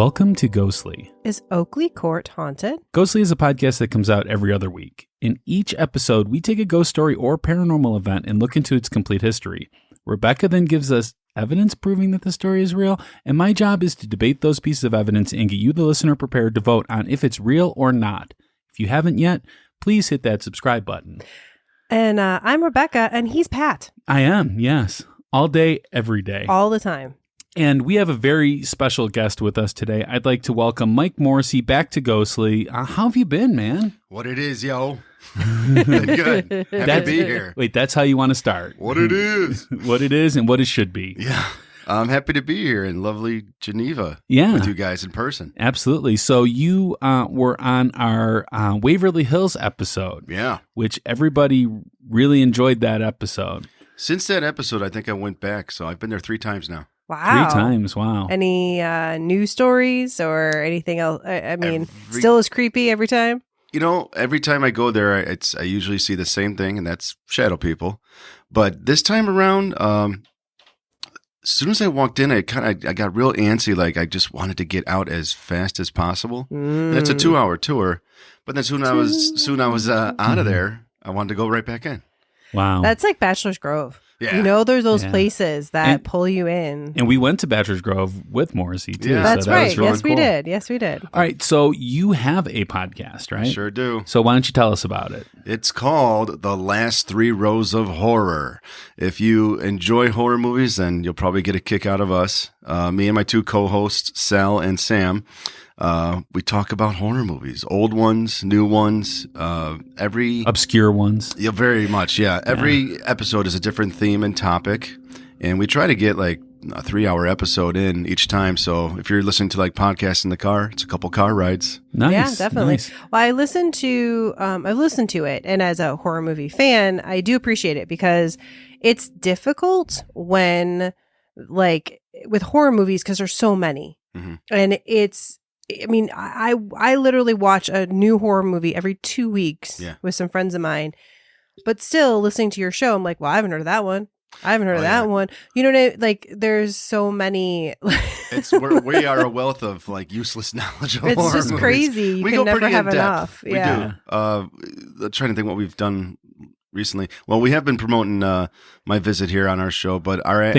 Welcome to Ghostly. Is Oakley Court haunted? Ghostly is a podcast that comes out every other week. In each episode, we take a ghost story or paranormal event and look into its complete history. Rebecca then gives us evidence proving that the story is real, and my job is to debate those pieces of evidence and get you, the listener, prepared to vote on if it's real or not. If you haven't yet, please hit that subscribe button. And I'm Rebecca, and he's Pat. I am, yes. All day, every day. All the time. And we have a very special guest with us today. I'd like to welcome Mike Morrissey back to Ghostly. How have you been, man? What it is, yo. Good. Happy to be here. Wait, that's how you want to start. What it is. What it is and what it should be. Yeah. I'm happy to be here in lovely Geneva with you guys in person. Absolutely. So you were on our Waverly Hills episode. Yeah. Which everybody really enjoyed that episode. Since that episode, I think I went back. So I've been there 3 times now. Wow. 3 times. Wow. Any news stories or anything else? I mean, still as creepy every time? You know, every time I go there, I usually see the same thing, and that's shadow people. But this time around, as soon as I walked in, I got real antsy. Like I just wanted to get out as fast as possible. And it's a 2-hour tour, but then soon I was out of there. I wanted to go right back in. Wow, that's like Bachelor's Grove. Yeah. You know, there's those places that pull you in. And we went to Bachelor's Grove with Morrissey, too. Yeah, that's so right. Was really cool. Yes, we did. All right. So you have a podcast, right? I sure do. So why don't you tell us about it? It's called The Last 3 Rows of Horror. If you enjoy horror movies, then you'll probably get a kick out of us. Me and my 2 co-hosts, Sal and Sam. We talk about horror movies, old ones, new ones, every obscure ones. Yeah, very much. Yeah. Every episode is a different theme and topic. And we try to get like a 3-hour episode in each time. So if you're listening to like podcasts in the car, it's a couple car rides. Nice. Yeah, definitely. Nice. Well, I've listened to it. And as a horror movie fan, I do appreciate it because it's difficult when like with horror movies, because there's so many. Mm-hmm. And I literally watch a new horror movie every 2 weeks with some friends of mine, but still listening to your show, I'm like, well, I haven't heard of that one. I haven't heard of that one. You know what I mean? Like, there's so many. We are a wealth of like useless knowledge of horror movies. It's just crazy. You can never have enough. We do. I'm trying to think what we've done recently. Well, we have been promoting my visit here on our show, but our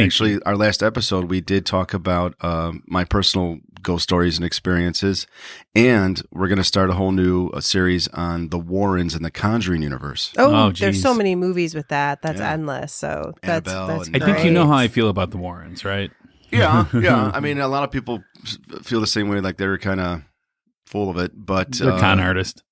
last episode, we did talk about my personal ghost stories and experiences, and we're going to start a whole new series on the Warrens and the Conjuring universe. Oh, there's so many movies with that. That's endless. So that's I think you know how I feel about the Warrens, right? Yeah, yeah. I mean, a lot of people feel the same way, like they're kind of full of it, but they're con artists,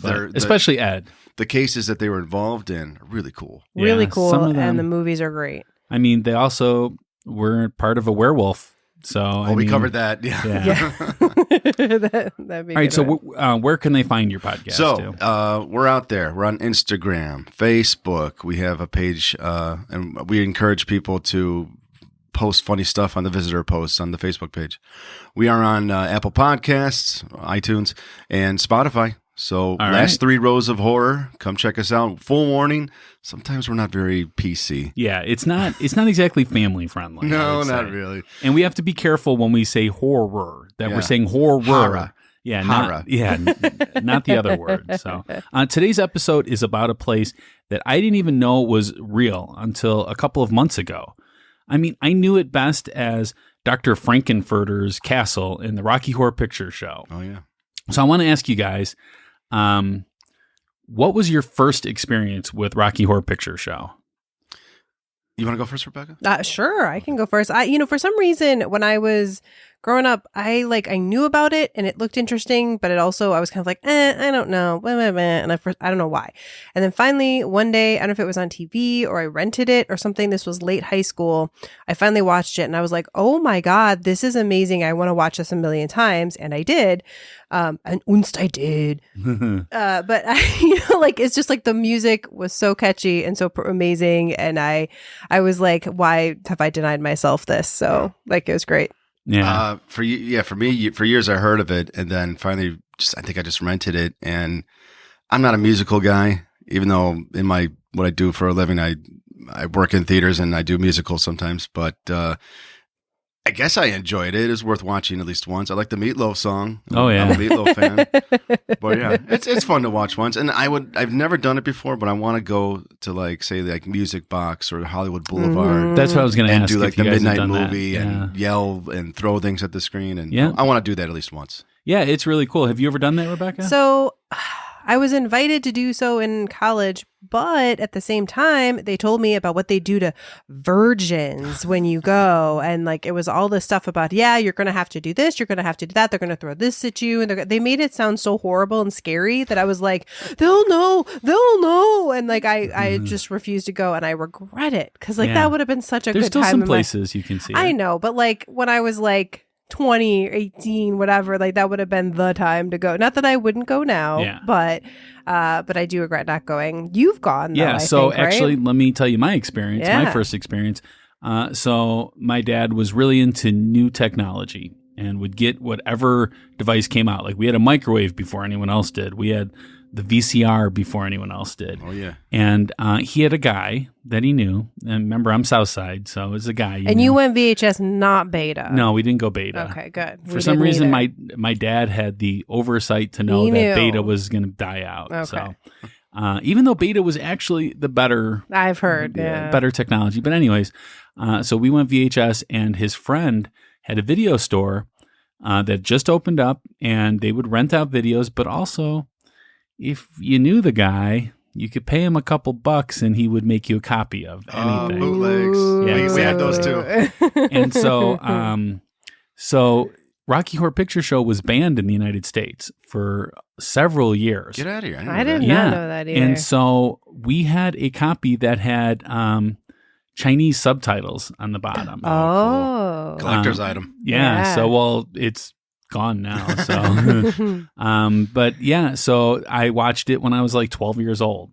especially Ed. The cases that they were involved in are really cool. Really cool, and the movies are great. I mean, they also were part of a werewolf. So we covered that. Yeah. That'd be all right. So where can they find your podcast? So we're out there. We're on Instagram, Facebook. We have a page, and we encourage people to post funny stuff on the visitor posts on the Facebook page. We are on Apple Podcasts, iTunes, and Spotify. So last 3 rows of horror. Come check us out. Full warning. Sometimes we're not very PC. Yeah, it's not exactly family friendly. No, not really. And we have to be careful when we say horror that we're saying horror. Horror. Yeah, not the other word. So today's episode is about a place that I didn't even know was real until a couple of months ago. I mean, I knew it best as Dr. Frankenfurter's castle in the Rocky Horror Picture Show. Oh, yeah. So I want to ask you guys, what was your first experience with Rocky Horror Picture Show? You want to go first, Rebecca? Sure, I can go first. For some reason, when I was growing up, I knew about it and it looked interesting, but I was kind of like, I don't know, and I don't know why. And then finally, one day, I don't know if it was on TV or I rented it or something. This was late high school. I finally watched it and I was like, oh my God, this is amazing. I want to watch this a million times, and I did. And I did. But it's just like the music was so catchy and so amazing, and I was like, why have I denied myself this? So it was great. Yeah. For me, for years I heard of it, and then finally, I think I just rented it. And I'm not a musical guy, even though in what I do for a living, I work in theaters and I do musicals sometimes. But I guess I enjoyed it. It was worth watching at least once. I like the Meatloaf song. Oh, yeah. I'm a Meatloaf fan. But yeah, it's fun to watch once. And I've never done it before, but I want to go to say Music Box or Hollywood Boulevard. That's what I was going to ask. And do if the you guys have midnight done movie that. and yell and throw things at the screen. And Yeah. I want to do that at least once. Yeah, it's really cool. Have you ever done that, Rebecca? So I was invited to do so in college, but at the same time, they told me about what they do to virgins when you go. And it was all this stuff about, you're going to have to do this, you're going to have to do that, they're going to throw this at you. And they made it sound so horrible and scary that I was like, they'll know. And I just refused to go, and I regret it because that would have been such a There's good still time. some places you can see I it. know, but when I was 20, 18, whatever, that would have been the time to go. Not that I wouldn't go now, but I do regret not going. You've gone, though, Yeah, I so think, right? actually, let me tell you my experience, my first experience. So my dad was really into new technology and would get whatever device came out. Like we had a microwave before anyone else did. We had the VCR before anyone else did. Oh, yeah. And he had a guy that he knew. And remember, I'm Southside, so it was a guy. You went VHS, not beta. No, we didn't go beta. Okay, good. For some reason, my dad had the oversight to know that beta was going to die out. Okay. So even though beta was actually the better, I've heard, better technology. But anyways, so we went VHS, and his friend had a video store that just opened up, and they would rent out videos, but also if you knew the guy, you could pay him a couple bucks and he would make you a copy of anything. Bootlegs. Yeah, We had those too. And so Rocky Horror Picture Show was banned in the United States for several years. Get out of here. I did not know that either. And so we had a copy that had Chinese subtitles on the bottom. Oh. Cool. Collector's item. Yeah. So, it's gone now. So, but yeah, so I watched it when I was 12 years old,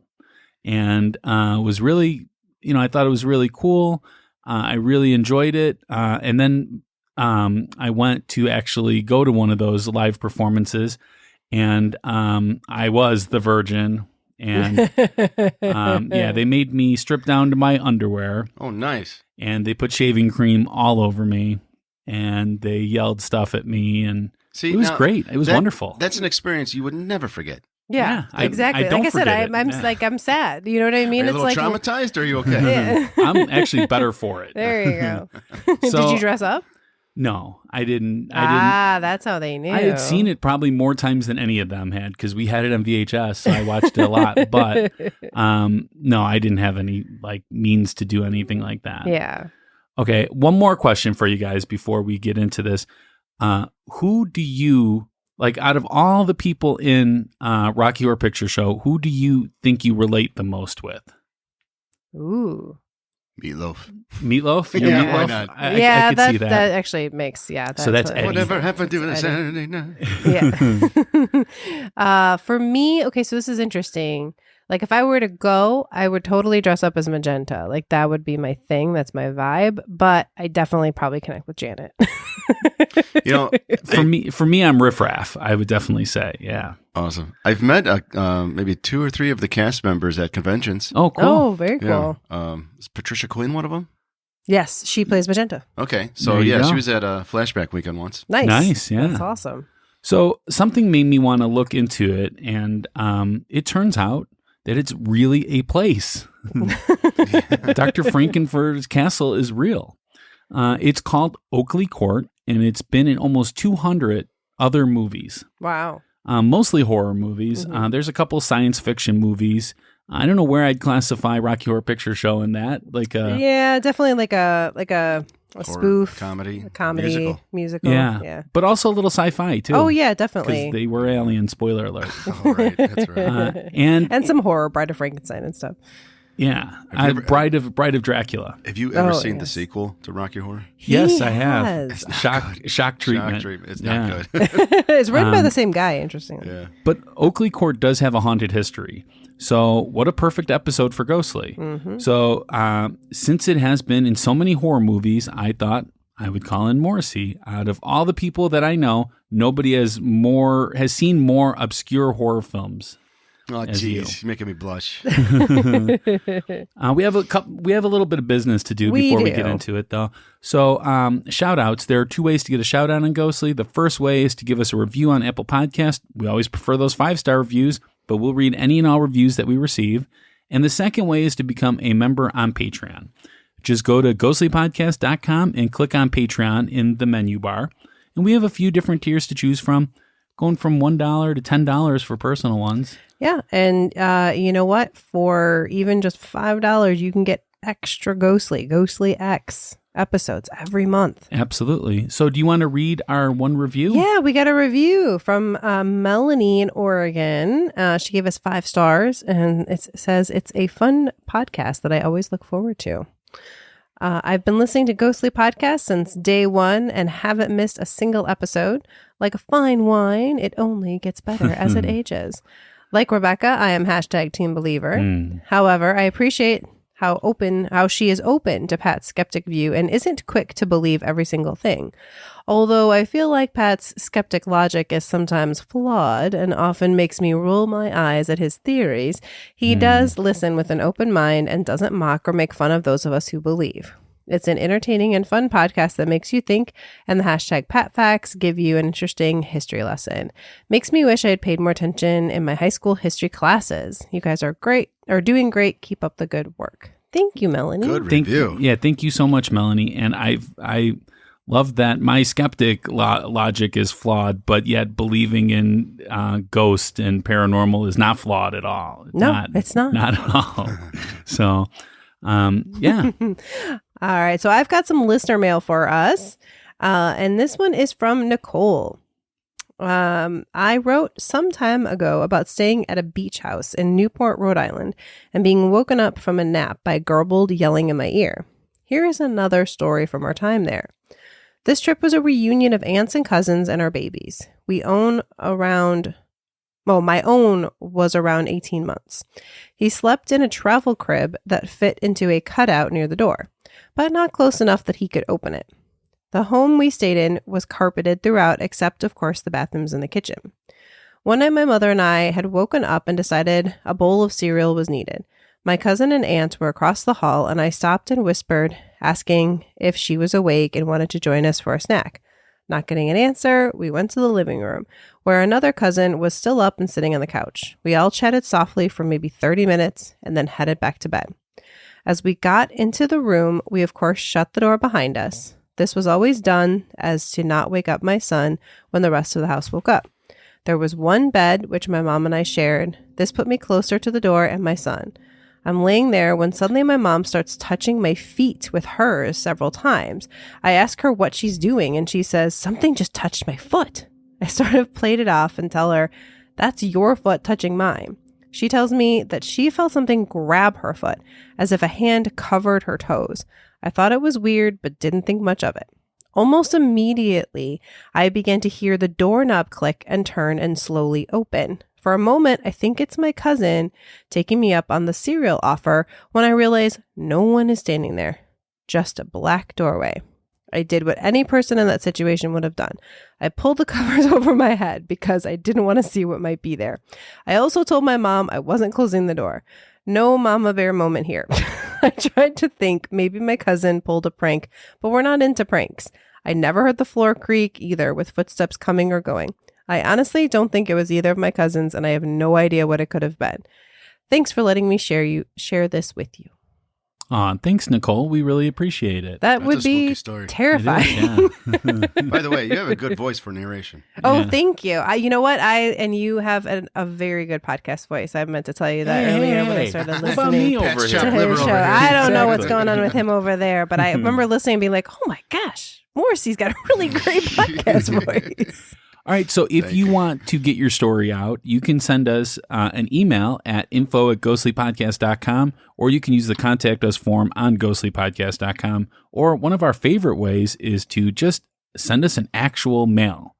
and was really, I thought it was really cool. I really enjoyed it. And then I went to actually go to one of those live performances, and I was the virgin. And they made me strip down to my underwear. Oh, nice. And they put shaving cream all over me. And they yelled stuff at me, and it was great. It was wonderful. That's an experience you would never forget. Yeah, exactly. I don't like I said, forget I'm sad. You know what I mean? Are you a little traumatized, or are you okay? Yeah. I'm actually better for it. There you go. So, did you dress up? No, I didn't. That's how they knew. I had seen it probably more times than any of them had because we had it on VHS, so I watched it a lot. But no, I didn't have any means to do anything like that. Yeah. Okay, one more question for you guys before we get into this. Who do you, out of all the people in Rocky Horror Picture Show, who do you think you relate the most with? Ooh. Meatloaf. Meatloaf? Yeah, Meatloaf? why not? I Yeah, could see that. that actually makes, So that's Eddie. Whatever happened to a Saturday night? Yeah. For me, okay, so this is interesting. If I were to go, I would totally dress up as Magenta. That would be my thing. That's my vibe. But I definitely probably connect with Janet. For me, I'm Riff Raff. I would definitely say, yeah. Awesome. I've met maybe 2 or 3 of the cast members at conventions. Oh, cool. Oh, very cool. Yeah. Is Patricia Quinn one of them? Yes, she plays Magenta. Okay. So, There you go. she was at a flashback weekend once. Nice. Yeah. That's awesome. So something made me want to look into it, and it turns out that it's really a place. Dr. Frankenfurter's castle is real. It's called Oakley Court, and it's been in almost 200 other movies. Wow. Mostly horror movies. Mm-hmm. There's a couple science fiction movies. I don't know where I'd classify Rocky Horror Picture Show in that. Yeah, definitely like a spoof comedy, musical. Yeah. But also a little sci-fi too. Oh yeah, definitely. Because they were alien. Spoiler alert. Oh, right. That's right. And some horror, Bride of Frankenstein and stuff. Yeah, Bride of Dracula. Have you ever seen the sequel to Rocky Horror? Yes, I have. It's not Shock good. treatment. Shock treatment. It's not good. It's written by the same guy, interestingly. Yeah. But Oakley Court does have a haunted history. So what a perfect episode for Ghostly. Mm-hmm. So since it has been in so many horror movies, I thought I would call in Morrissey. Out of all the people that I know, nobody has seen more obscure horror films Oh, as you. jeez, you're making me blush. We have a little bit of business to do before we get into it, though. So, shout outs. There are two ways to get a shout out on Ghostly. The first way is to give us a review on Apple Podcast. We always prefer those 5-star reviews, but we'll read any and all reviews that we receive. And the second way is to become a member on Patreon. Just go to ghostlypodcast.com and click on Patreon in the menu bar. And we have a few different tiers to choose from, going from $1 to $10 for personal ones. Yeah. And you know what? For even just $5, you can get extra Ghostly X episodes every month. Absolutely. So do you want to read our one review? Yeah, we got a review from Melanie in Oregon. She gave us 5 stars, and it says, it's a fun podcast that I always look forward to. I've been listening to Ghostly Podcast since day one and haven't missed a single episode. Like a fine wine, it only gets better as it ages. Like Rebecca, I am #Team Believer. However, I appreciate how she is open to Pat's skeptic view and isn't quick to believe every single thing. Although I feel like Pat's skeptic logic is sometimes flawed and often makes me roll my eyes at his theories, he does listen with an open mind and doesn't mock or make fun of those of us who believe. It's an entertaining and fun podcast that makes you think, and the #PatFacts give you an interesting history lesson. Makes me wish I had paid more attention in my high school history classes. You guys are doing great. Keep up the good work. Thank you, Melanie. Good review. Thank you so much, Melanie. And I love that my skeptic logic is flawed, but yet believing in ghost and paranormal is not flawed at all. It's not. Not at all. So, yeah. All right. So I've got some listener mail for us. And this one is from Nicole. I wrote some time ago about staying at a beach house in Newport, Rhode Island, and being woken up from a nap by garbled yelling in my ear. Here is another story from our time there. This trip was a reunion of aunts and cousins and our babies. My own was around 18 months. He slept in a travel crib that fit into a cutout near the door, but not close enough that he could open it. The home we stayed in was carpeted throughout, except, of course, the bathrooms and the kitchen. One night, my mother and I had woken up and decided a bowl of cereal was needed. My cousin and aunt were across the hall, and I stopped and whispered, asking if she was awake and wanted to join us for a snack. Not getting an answer, we went to the living room, where another cousin was still up and sitting on the couch. We all chatted softly for maybe 30 minutes and then headed back to bed. As we got into the room, we of course shut the door behind us. This was always done as to not wake up my son when the rest of the house woke up. There was one bed, which my mom and I shared. This put me closer to the door and my son. I'm laying there when suddenly my mom starts touching my feet with hers several times. I ask her what she's doing, and she says, "Something just touched my foot." I sort of played it off and tell her, "That's your foot touching mine." She tells me that she felt something grab her foot, as if a hand covered her toes. I thought it was weird, but didn't think much of it. Almost immediately, I began to hear the doorknob click and turn and slowly open. For a moment, I think it's my cousin taking me up on the cereal offer when I realize no one is standing there, just a black doorway. I did what any person in that situation would have done. I pulled the covers over my head because I didn't want to see what might be there. I also told my mom I wasn't closing the door. No mama bear moment here. I tried to think maybe my cousin pulled a prank, but we're not into pranks. I never heard the floor creak either with footsteps coming or going. I honestly don't think it was either of my cousins, and I have no idea what it could have been. Thanks for letting me share this with you. Thanks, Nicole. We really appreciate it. That would be terrifying. By the way, you have a good voice for narration. Oh, thank you. You know what? You have a very good podcast voice. I meant to tell you that earlier when I started listening about me over to here? his show. I don't know what's going on with him over there, but I remember listening and being like, oh my gosh, Morrissey's got a really great podcast voice. All right, so if you want to get your story out, you can send us an email at info@ghostlypodcast.com, or you can use the contact us form on ghostlypodcast.com, or one of our favorite ways is to just send us an actual mail.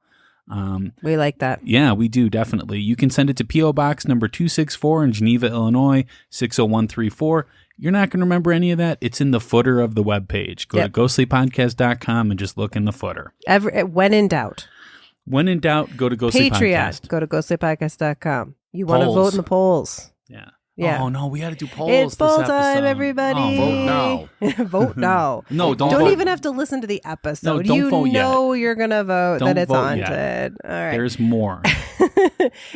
We like that. Yeah, we do, definitely. You can send it to P.O. Box number 264 in Geneva, Illinois, 60134. You're not going to remember any of that. It's in the footer of the webpage. Go to ghostlypodcast.com and just look in the footer. When in doubt. When in doubt, go to Ghostly Patreon. Podcast. Go to ghostlypodcast.com. You want to Polls. vote in the polls. Yeah. Yeah. Oh no, we got to do polls. It's this poll time, episode. everybody. Oh, vote now. Vote now. No, don't Don't vote. even have to listen to the episode. No, don't you vote yet. know you're going to vote Don't that it's vote yet. haunted. All right. There's more.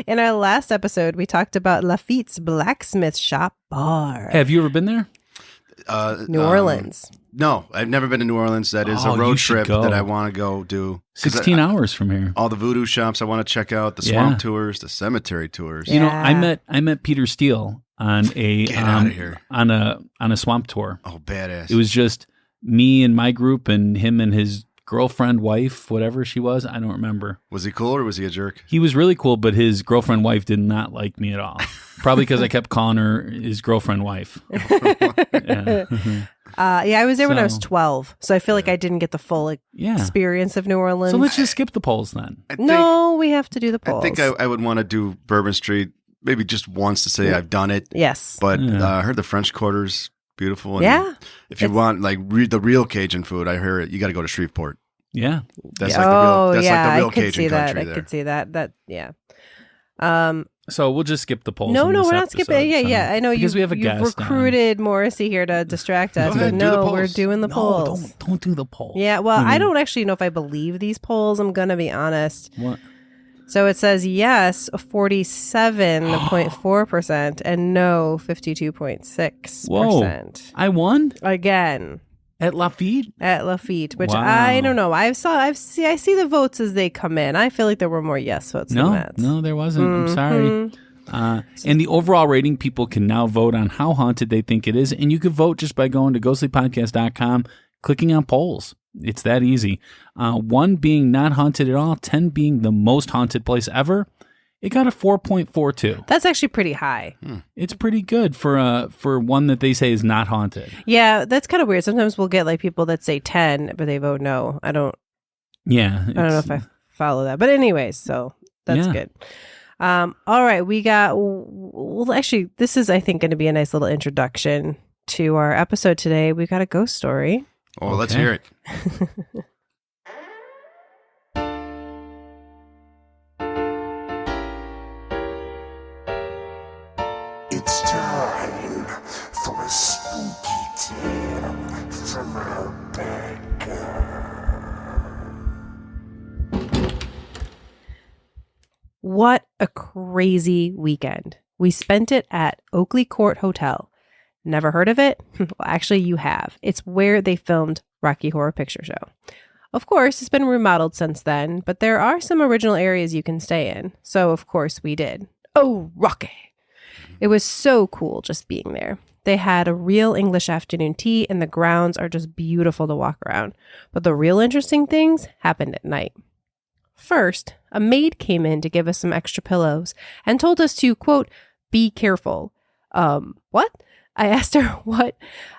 In our last episode, we talked about Lafitte's Blacksmith Shop Bar. Have you ever been there? New Orleans. No, I've never been to New Orleans. That is Oh, a you road should trip go. that I want to go do. 'Cause 16 hours from here. all the voodoo shops I want to check out, the swamp tours, the cemetery tours. You know, Yeah. I met Peter Steele on a Get outta here. on a swamp tour. Oh, badass. It was just me and my group and him and his girlfriend, wife, whatever she was. I don't remember. Was he cool or was he a jerk? He was really cool, but his girlfriend wife did not like me at all. Probably because I kept calling her his girlfriend wife. Yeah. Yeah, I was there when I was So- 12, so I feel like I didn't get the full Yeah. experience of New Orleans. So let's just skip the polls then. I think, No, we have to do the I polls. think I would want to do Bourbon Street maybe just once to say I've done it. Yes. But Yeah. I heard the French Quarter's beautiful. And Yeah. If you want like the real Cajun food, I heard you got to go to Shreveport. Yeah. That's oh, like the real. That's yeah, like the real I could Cajun see that. country I there. could see that. That, yeah. So we'll just skip the polls. No, in no, this we're not episode, skipping. Yeah, so- yeah. I know because you. we have a you've guest on. recruited Morrissey here to distract us, Go ahead, but do the no, polls. we're doing the No, polls. don't do the poll. Yeah, well, I Mhm. don't actually know if I believe these polls. I'm gonna be honest. What? So it says yes, 47.4%, and no, 52.6%. I won Again at Lafitte. at Lafitte, which Wow. I don't know. I see the votes as they come in. I feel like there were more yes votes than No, that. no, there wasn't. I'm sorry. Mhm. And the overall rating, people can now vote on how haunted they think it is. And you can vote just by going to ghostlypodcast.com, clicking on polls. It's that easy. 1 being not haunted at all, 10 being the most haunted place ever. It got a 4.42. That's actually pretty high. It's pretty good for one that they say is not haunted. Yeah, that's kind of weird. Sometimes we'll get like people that say 10, but they vote no. I don't Yeah. know if I follow that. But anyways, so that's Yeah. good. All right, we got, well, actually, this is, I think, going to be a nice little introduction to our episode today. We got a ghost story. Oh, let's Okay. hear it. It's time for a spooky tale from Rebecca. What a crazy weekend. We spent it at Oakley Court Hotel. Never heard of it? Well, actually, you have. It's where they filmed Rocky Horror Picture Show. Of course, it's been remodeled since then, but there are some original areas you can stay in. So, of course, we did. Oh, Rocky! It was so cool just being there. They had a real English afternoon tea, and the grounds are just beautiful to walk around. But the real interesting things happened at night. First, a maid came in to give us some extra pillows and told us to, quote, be careful. What? I asked her what,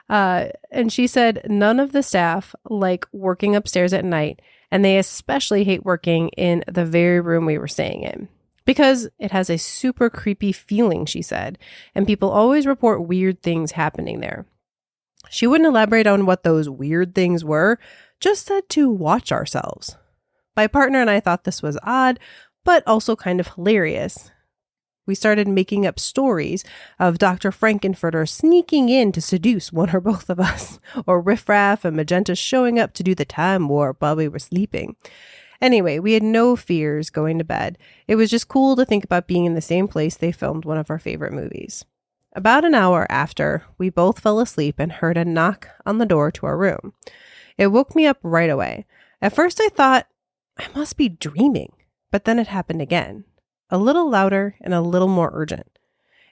and she said none of the staff like working upstairs at night, and they especially hate working in the very room we were staying in because it has a super creepy feeling, she said, and people always report weird things happening there. She wouldn't elaborate on what those weird things were, just said to watch ourselves. My partner and I thought this was odd, but also kind of hilarious. We started making up stories of Dr. Frankenfurter sneaking in to seduce one or both of us, or Riff Raff and Magenta showing up to do the time warp while we were sleeping. Anyway, we had no fears going to bed. It was just cool to think about being in the same place they filmed one of our favorite movies. About an hour after, we both fell asleep and heard a knock on the door to our room. It woke me up right away. At first I thought, I must be dreaming, but then it happened again. A little louder and a little more urgent.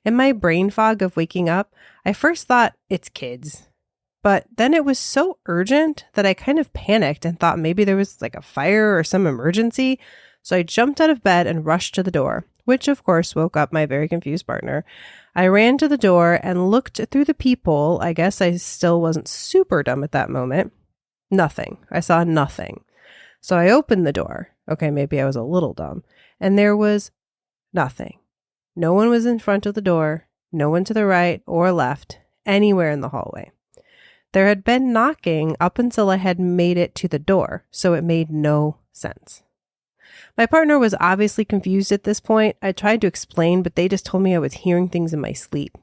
In my brain fog of waking up, I first thought it's kids. But then it was so urgent that I kind of panicked and thought maybe there was like a fire or some emergency. So I jumped out of bed and rushed to the door, which of course woke up my very confused partner. I ran to the door and looked through the peephole. I guess I still wasn't super dumb at that moment. Nothing. I saw nothing. So I opened the door. Okay, maybe I was a little dumb. And there was nothing. No one was in front of the door, no one to the right or left, anywhere in the hallway. There had been knocking up until I had made it to the door, so it made no sense. My partner was obviously confused at this point. I tried to explain, but they just told me I was hearing things in my sleep.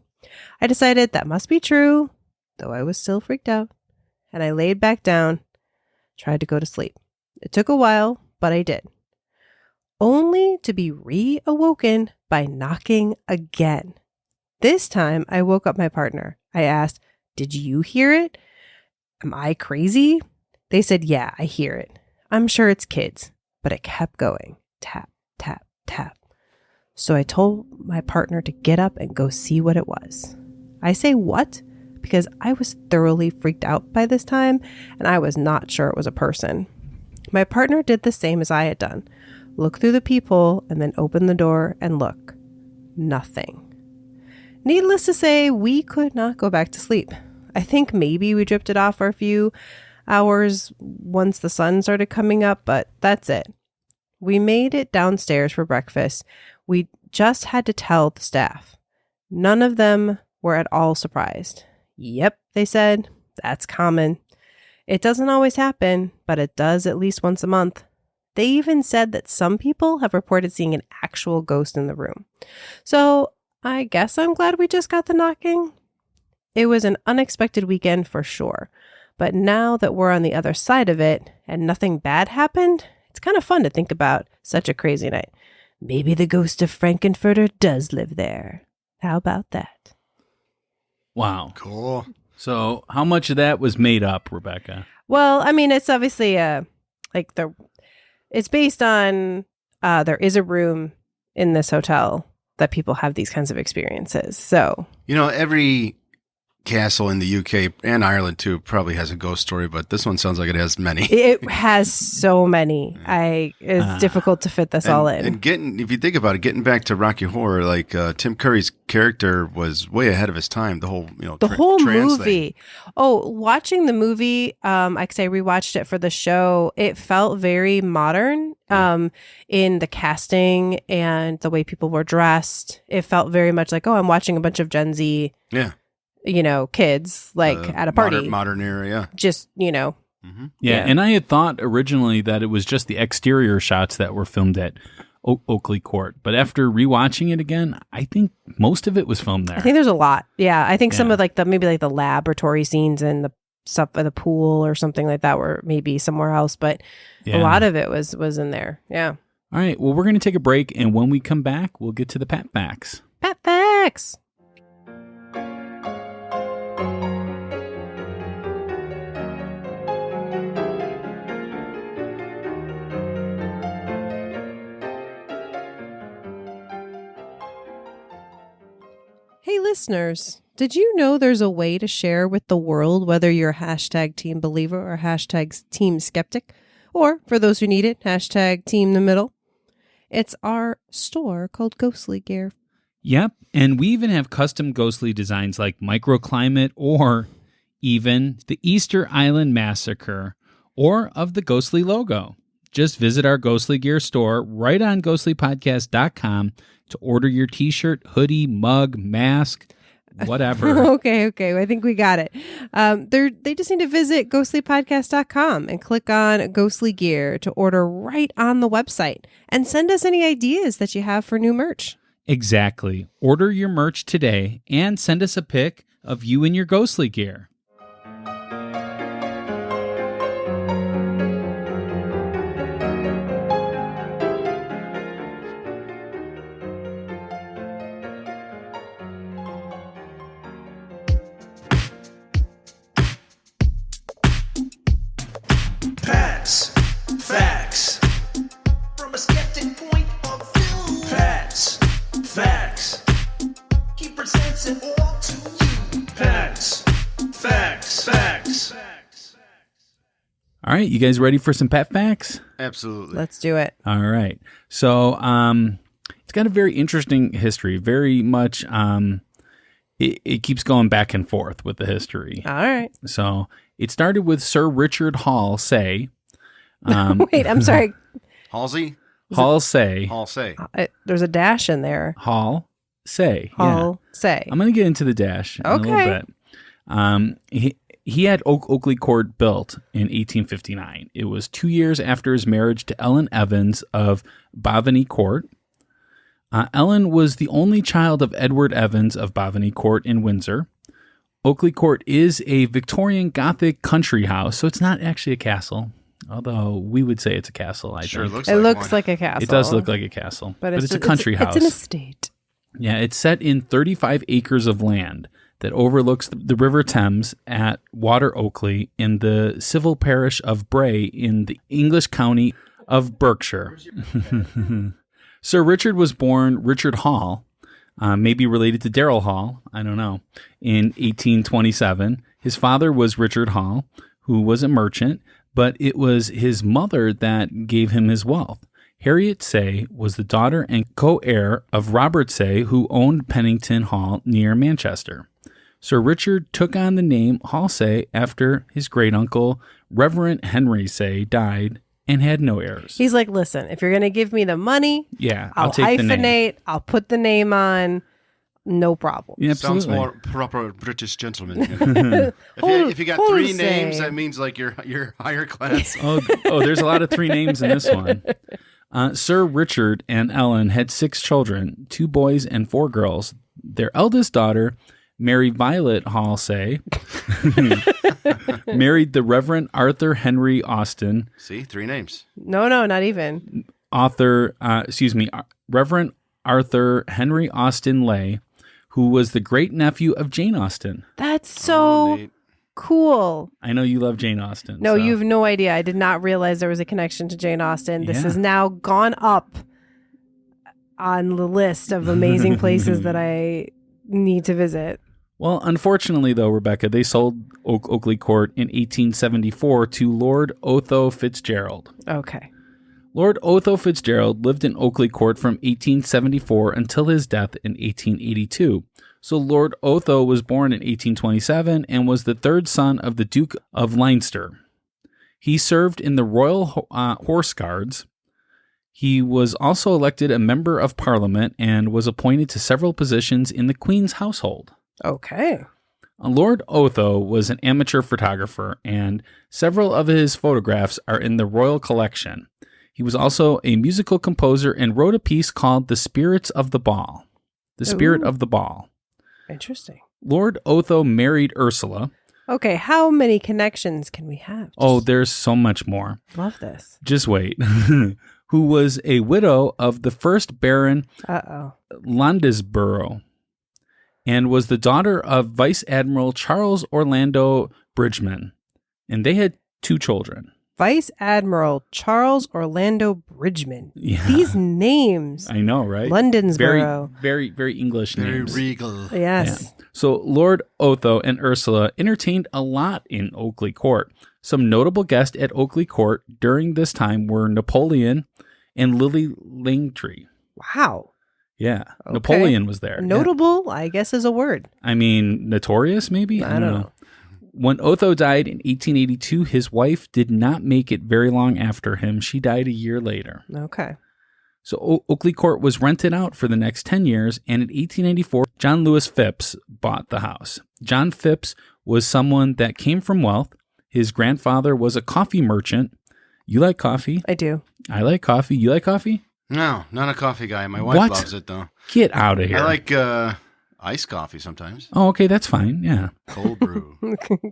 I decided that must be true, though I was still freaked out, and I laid back down, tried to go to sleep. It took a while, but I did. Only to be reawoken by knocking again. This time, I woke up my partner. I asked, "Did you hear it? Am I crazy?" They said, "Yeah, I hear it. I'm sure it's kids." But it kept going. Tap, tap, tap. So I told my partner to get up and go see what it was. I say what? Because I was thoroughly freaked out by this time, and I was not sure it was a person. My partner did the same as I had done. Look through the peephole and then open the door and look. Nothing. Needless to say, we could not go back to sleep. I think maybe we drifted off for a few hours once the sun started coming up, but that's it. We made it downstairs for breakfast. We just had to tell the staff. None of them were at all surprised. Yep, they said, that's common. It doesn't always happen, but it does at least once a month. They even said that some people have reported seeing an actual ghost in the room. So I guess I'm glad we just got the knocking. It was an unexpected weekend for sure. But now that we're on the other side of it and nothing bad happened, it's kind of fun to think about such a crazy night. Maybe the ghost of Frankenfurter does live there. How about that? Wow. Cool. So how much of that was made up, Rebecca? Well, I mean, it's obviously it's based on there is a room in this hotel that people have these kinds of experiences. So, every castle in the UK and Ireland too probably has a ghost story, but this one sounds like it has many. It has so many. It's difficult to fit this all in. And if you think about it, getting back to Rocky Horror, like Tim Curry's character was way ahead of his time. The whole, the whole trans movie. thing. Oh, watching the movie, I rewatched it for the show. It felt very modern in the casting and the way people were dressed. It felt very much like, I'm watching a bunch of Gen Z. Yeah. Kids at a party. Modern era, yeah. Just, Mm-hmm. Yeah, and I had thought originally that it was just the exterior shots that were filmed at Oakley Court. But after rewatching it again, I think most of it was filmed there. I think there's a lot. Yeah, I think some of maybe the laboratory scenes and the stuff at the pool or something like that were maybe somewhere else. But a lot of it was in there. Yeah. All right, well, we're going to take a break. And when we come back, we'll get to the Pat Facts. Pat Facts. Hey listeners, did you know there's a way to share with the world whether you're hashtag team believer or hashtag team skeptic? Or, for those who need it, hashtag team the middle? It's our store called Ghostly Gear. Yep, and we even have custom ghostly designs like Microclimate or even the Easter Island Massacre or of the Ghostly logo. Just visit our Ghostly Gear store right on ghostlypodcast.com to order your t-shirt, hoodie, mug, mask, whatever. Okay. I think we got it. They just need to visit ghostlypodcast.com and click on Ghostly Gear to order right on the website and send us any ideas that you have for new merch. Exactly. Order your merch today and send us a pic of you in your ghostly gear. Pat's Facts. From a skeptic point of view. Pat's Facts. He presents it all to you. Pat's Facts. All right, you guys ready for some Pat Facts? Absolutely. Let's do it. All right. So it's got a very interesting history. Very much it keeps going back and forth with the history. All right. So it started with Sir Richard Hall Say. Wait, I'm sorry. Halsey? Hall Say. Hall say. There's a dash in there. Hall Say. Hall say. I'm going to get into the dash in a little bit. he had Oakley Court built in 1859. It was 2 years after his marriage to Ellen Evans of Bavany Court. Ellen was the only child of Edward Evans of Bavany Court in Windsor. Oakley Court is a Victorian Gothic country house, so it's not actually a castle, although we would say it's a castle, I Sure, think. It looks like a castle. It does look like a castle, but it's a country house. It's an estate. Yeah, it's set in 35 acres of land that overlooks the River Thames at Water Oakley in the civil parish of Bray in the English county of Berkshire. Sir Richard was born Richard Hall, maybe related to Darrell Hall, I don't know, in 1827. His father was Richard Hall, who was a merchant, but it was his mother that gave him his wealth. Harriet Say was the daughter and co-heir of Robert Say, who owned Pennington Hall near Manchester. Sir Richard took on the name Hall Say after his great-uncle, Reverend Henry Say, died and had no heirs. He's like, listen, if you're going to give me the money, Yeah, I'll take the name. hyphenate, I'll put the name on, no problem. Yeah, Sounds absolutely. more proper British gentleman. if you got Hold three say. names, that means like you're higher class. Oh, there's a lot of 3 names in this one. Sir Richard and Ellen had 6 children, 2 boys and 4 girls. Their eldest daughter, Mary Violet Hall Say, married the Reverend Arthur Henry Austin, See, 3 names. No, not even. Reverend Arthur Henry Austin Lay, who was the great nephew of Jane Austen. That's so Nate. cool. I know you love Jane Austen. No, so- you have no idea. I did not realize there was a connection to Jane Austen. This Yeah. has now gone up on the list of amazing places that I need to visit. Well, unfortunately, though, Rebecca, they sold Oakley Court in 1874 to Lord Otho Fitzgerald. Okay. Lord Otho Fitzgerald lived in Oakley Court from 1874 until his death in 1882. So Lord Otho was born in 1827 and was the 3rd son of the Duke of Leinster. He served in the Royal Horse Guards. He was also elected a member of Parliament and was appointed to several positions in the Queen's household. Okay. Lord Otho was an amateur photographer, and several of his photographs are in the royal collection. He was also a musical composer and wrote a piece called The Spirits of the Ball. The Spirit Ooh. of the Ball. Interesting. Lord Otho married Ursula. Okay, how many connections can we have? Oh, there's so much more. Love this. Just wait. Who was a widow of the first Baron Uh-oh. Londesborough and was the daughter of Vice Admiral Charles Orlando Bridgeman. And they had 2 children. Vice Admiral Charles Orlando Bridgeman. Yeah. These names. I know, right? Londonsboro. Very, very English Very names. regal. Yes. So Lord Otho and Ursula entertained a lot in Oakley Court. Some notable guests at Oakley Court during this time were Napoleon and Lily Langtry. Wow. Yeah, Okay. Napoleon was there. Notable, I guess, is a word. I mean, notorious maybe? I don't know. When Otho died in 1882, his wife did not make it very long after him. She died a year later. Okay. So Oakley Court was rented out for the next 10 years, and in 1894, John Lewis Phipps bought the house. John Phipps was someone that came from wealth. His grandfather was a coffee merchant. You like coffee? I do. I like coffee. You like coffee? No, not a coffee guy. My wife What? loves it though. Get out of here. I like iced coffee sometimes. Oh, okay, that's fine. Yeah. Cold brew.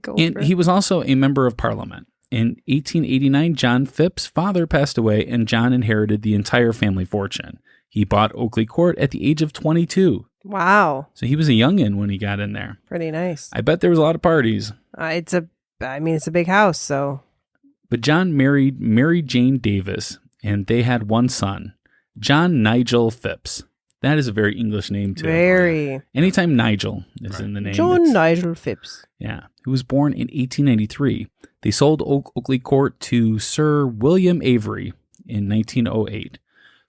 Go And for it. he was also a member of Parliament. In 1889, John Phipps' father passed away, and John inherited the entire family fortune. He bought Oakley Court at the age of 22. Wow. So he was a youngin' when he got in there. Pretty nice. I bet there was a lot of parties. It's a big house, so. But John married Mary Jane Davis, and they had 1 son, John Nigel Phipps. That is a very English name, too. Very. Anytime Nigel is in the name. John it's- Nigel Phipps. Yeah. He was born in 1893. They sold Oakley Court to Sir William Avery in 1908.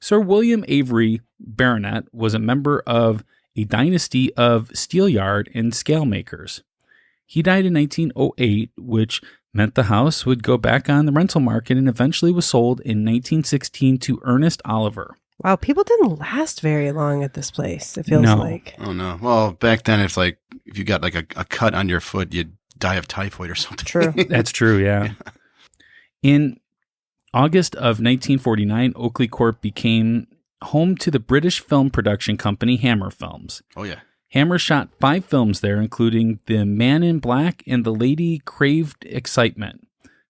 Sir William Avery, Baronet, was a member of a dynasty of steelyard and scale makers. He died in 1908, which meant the house would go back on the rental market and eventually was sold in 1916 to Ernest Oliver. Wow, people didn't last very long at this place, it feels No. like. Oh no. Well, back then, it's like if you got like a cut on your foot, you'd die of typhoid or something. True. That's true, yeah. In August of 1949, Oakley Court became home to the British film production company Hammer Films. Oh, yeah. Hammer shot 5 films there, including The Man in Black and The Lady Craved Excitement,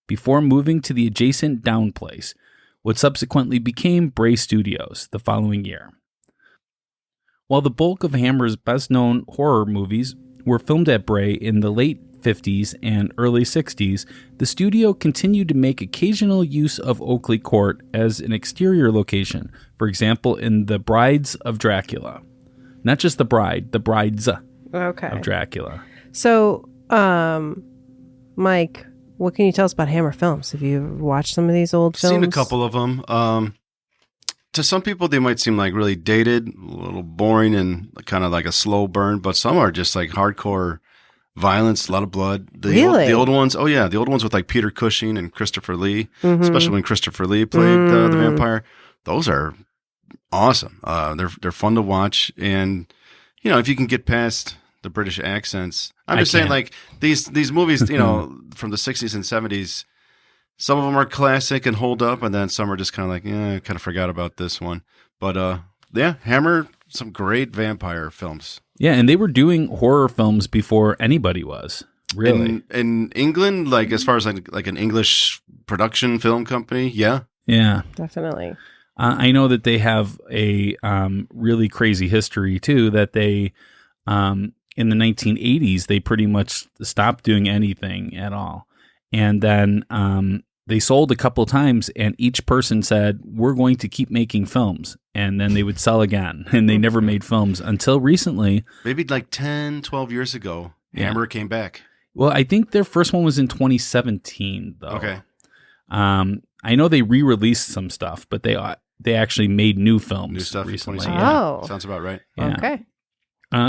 before moving to the adjacent Down Place, what subsequently became Bray Studios the following year. While the bulk of Hammer's best-known horror movies were filmed at Bray in the late 50s and early 60s, the studio continued to make occasional use of Oakley Court as an exterior location, for example, in The Brides of Dracula. Not just the bride, the brides Okay. of Dracula. So, Mike, what can you tell us about Hammer Films? Have you watched some of these old films? Seen a couple of them. To some people, they might seem like really dated, a little boring, and kind of like a slow burn. But some are just like hardcore violence, a lot of blood. Really? The old ones. Oh yeah, the old ones with like Peter Cushing and Christopher Lee, especially when Christopher Lee played the vampire. Those are awesome. They're fun to watch, and you know, if you can get past the British accents, I'm just saying, like these movies, you know, from the 60s and 70s. Some of them are classic and hold up, and then some are just kind of like, I kind of forgot about this one. But yeah, Hammer, some great vampire films. Yeah, and they were doing horror films before anybody was, really. In England, like as far as like an English production film company, yeah. Yeah. Definitely. I know that they have a really crazy history, too, that they, in the 1980s, they pretty much stopped doing anything at all. And then they sold a couple times, and each person said, we're going to keep making films. And then they would sell again, and they never made films until recently. Maybe like 10, 12 years ago, Hammer came back. Well, I think their first one was in 2017, though. Okay. I know they re-released some stuff, but they actually made new films New stuff in recently. 2017. Yeah. Oh. Sounds about right. Yeah. Okay.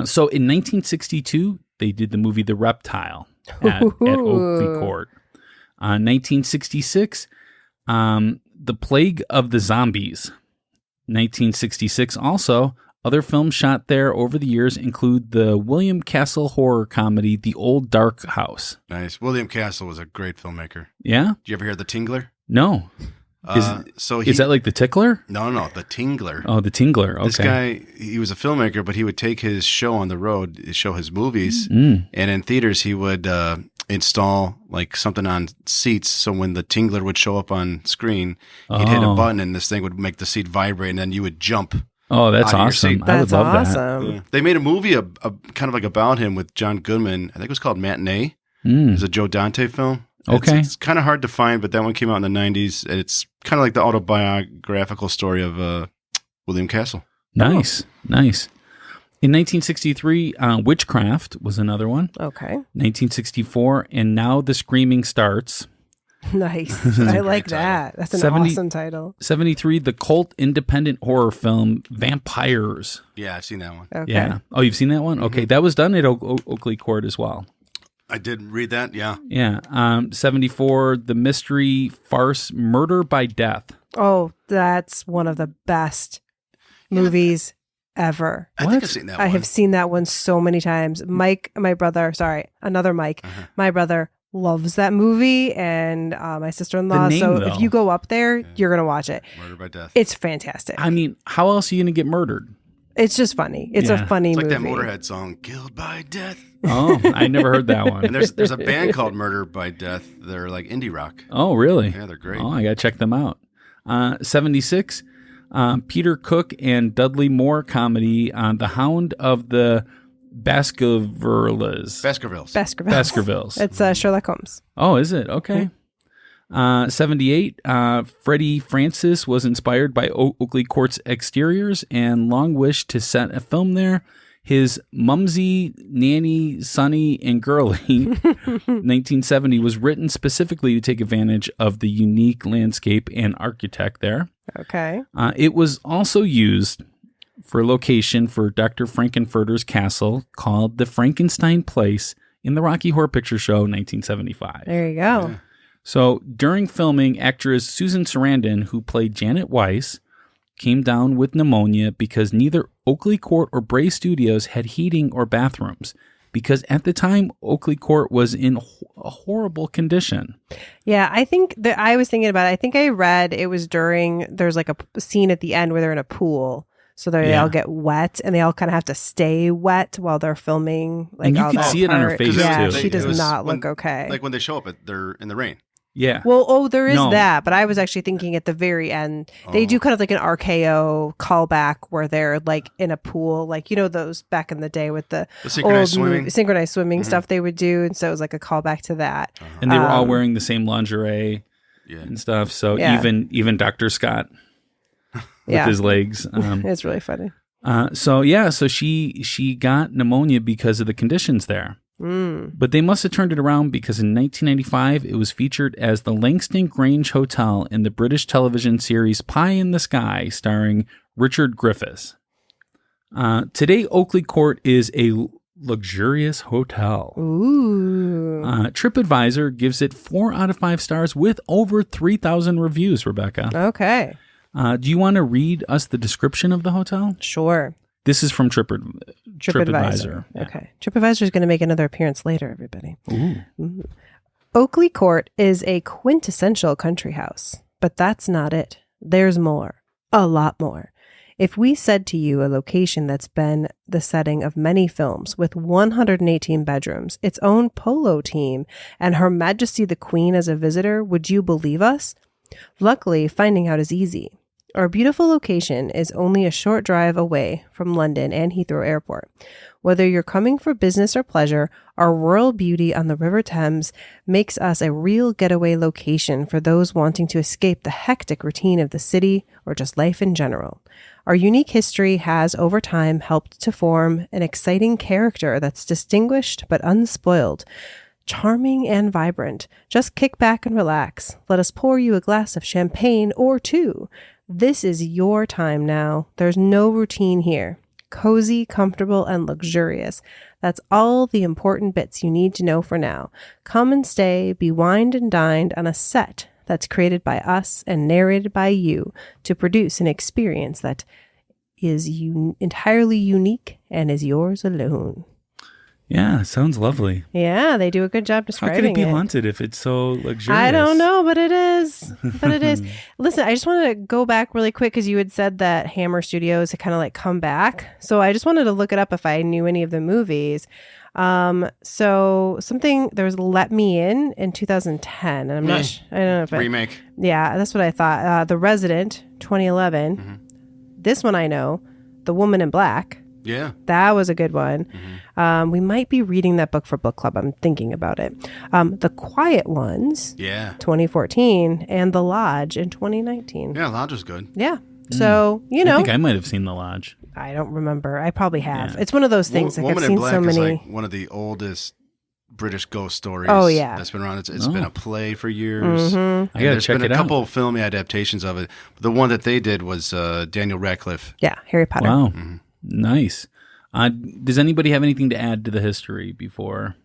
So in 1962, they did the movie The Reptile at Oakley Court. 1966, The Plague of the Zombies. 1966 also. Other films shot there over the years include the William Castle horror comedy The Old Dark House. Nice. William Castle was a great filmmaker. Yeah? Did you ever hear The Tingler? No. Is that like The Tickler? No, The Tingler. Oh, The Tingler. Okay. This guy, he was a filmmaker, but he would take his show on the road, show his movies, and in theaters he would install like something on seats, so when the Tingler would show up on screen, he'd hit a button and this thing would make the seat vibrate, and then you would jump. Oh, that's out of your awesome. seat. I would That's love awesome. Yeah. They made a movie a kind of like about him with John Goodman. I think it was called Matinee. that. It was a Joe Dante film. Okay. It's kind of hard to find, but that one came out in the 90s. And it's kind of like the autobiographical story of William Castle. Nice. In 1963, Witchcraft was another one. Okay. 1964, and Now the Screaming Starts. Nice. I like title. that. That's an 70 awesome title. 73, the cult independent horror film Vampires. Yeah, I've seen that one. Okay. Yeah. Oh, you've seen that one? Okay, that was done at Oakley Court as well. I did read that, yeah. Yeah. 74, the mystery farce Murder by Death. Oh, that's one of the best movies ever. I think I've seen that I one. have seen that one so many times. Mike, my brother, another Mike, my brother loves that movie, and my sister-in-law. The name, So though. if you go up there, you're going to watch it. Murder by Death. It's fantastic. I mean, how else are you going to get murdered? It's just funny. It's Yeah. a funny It's like movie. that Motorhead song, Killed by Death. Oh, I never heard that one. And there's a band called Murder by Death. They're like indie rock. Oh, really? Yeah, they're great. Oh, I got to check them out. 76, Peter Cook and Dudley Moore comedy on The Hound of the Baskervilles. Baskervilles. It's Sherlock Holmes. Oh, is it? Okay. 78, Freddie Francis was inspired by Oakley Court's exteriors and long wished to set a film there. His Mumsy, Nanny, Sonny, and Girlie, 1970, was written specifically to take advantage of the unique landscape and architect there. Okay. It was also used for a location for Dr. Frankenfurter's castle called the Frankenstein Place in the Rocky Horror Picture Show, 1975. There you go. So during filming, actress Susan Sarandon, who played Janet Weiss, came down with pneumonia because neither Oakley Court or Bray Studios had heating or bathrooms. because at the time, Oakley Court was in a horrible condition. Yeah, I think that I was thinking about it. I think I read it was there's like a scene at the end where they're in a pool. So they all get wet and they all kind of have to stay wet while they're filming. Like, and you all can that see it on her part. face, Yeah, too. she does not when- look okay. Like when they show up, they're in the rain. Yeah. Well, there is No. that, but I was actually thinking at the very end, they do kind of like an RKO callback where they're like in a pool, like, you know, those back in the day with the synchronized swimming? synchronized swimming stuff they would do. And so it was like a callback to that. And they were all wearing the same lingerie and stuff. So Yeah. even Dr. Scott with Yeah. his legs. It's really funny. So she got pneumonia because of the conditions there. But they must have turned it around because in 1995, it was featured as the Langston Grange Hotel in the British television series Pie in the Sky, starring Richard Griffiths. Today, Oakley Court is a luxurious hotel. Ooh. TripAdvisor gives it 4 out of 5 stars with over 3,000 reviews, Rebecca. Okay. Do you want to read us the description of the hotel? Sure. This is from TripAdvisor. Yeah. Okay. TripAdvisor is going to make another appearance later, everybody. Ooh. Oakley Court is a quintessential country house, but that's not it. There's more. A lot more. If we said to you a location that's been the setting of many films with 118 bedrooms, its own polo team, and Her Majesty the Queen as a visitor, would you believe us? Luckily, finding out is easy. Our beautiful location is only a short drive away from London and Heathrow Airport. Whether you're coming for business or pleasure, our rural beauty on the River Thames makes us a real getaway location for those wanting to escape the hectic routine of the city or just life in general. Our unique history has, over time, helped to form an exciting character that's distinguished but unspoiled. Charming and vibrant. Just kick back and relax. Let us pour you a glass of champagne or two. This is your time now. There's no routine here. Cozy, comfortable, and luxurious. That's all the important bits you need to know for now. Come and stay, be wined and dined on a set that's created by us and narrated by you to produce an experience that is entirely unique and is yours alone. Yeah, sounds lovely. Yeah, they do a good job How describing could it be it. haunted if it's so luxurious? I don't know, but it is. Listen, I just wanted to go back really quick because you had said that Hammer Studios had kind of like come back. So I just wanted to look it up if I knew any of the movies. There was Let Me In 2010, and I'm not. I don't know if Remake. Yeah, that's what I thought. The Resident 2011. Mm-hmm. This one I know, The Woman in Black. Yeah. That was a good one. Mm-hmm. We might be reading that book for book club. I'm thinking about it. The Quiet Ones, Yeah. 2014, and The Lodge in 2019. Yeah, Lodge was good. Yeah. So, you I know, think I might have seen The Lodge. I don't remember. I probably have. Yeah. It's one of those things. Like Woman I've in seen Black so is many. like one of the oldest British ghost stories. Oh, yeah. That's been around. It's been a play for years. Mm-hmm. I And gotta there's check been it a out. couple of film adaptations of it. The one that they did was Daniel Radcliffe. Yeah, Harry Potter. Wow, Mm-hmm. nice. Does anybody have anything to add to the history before?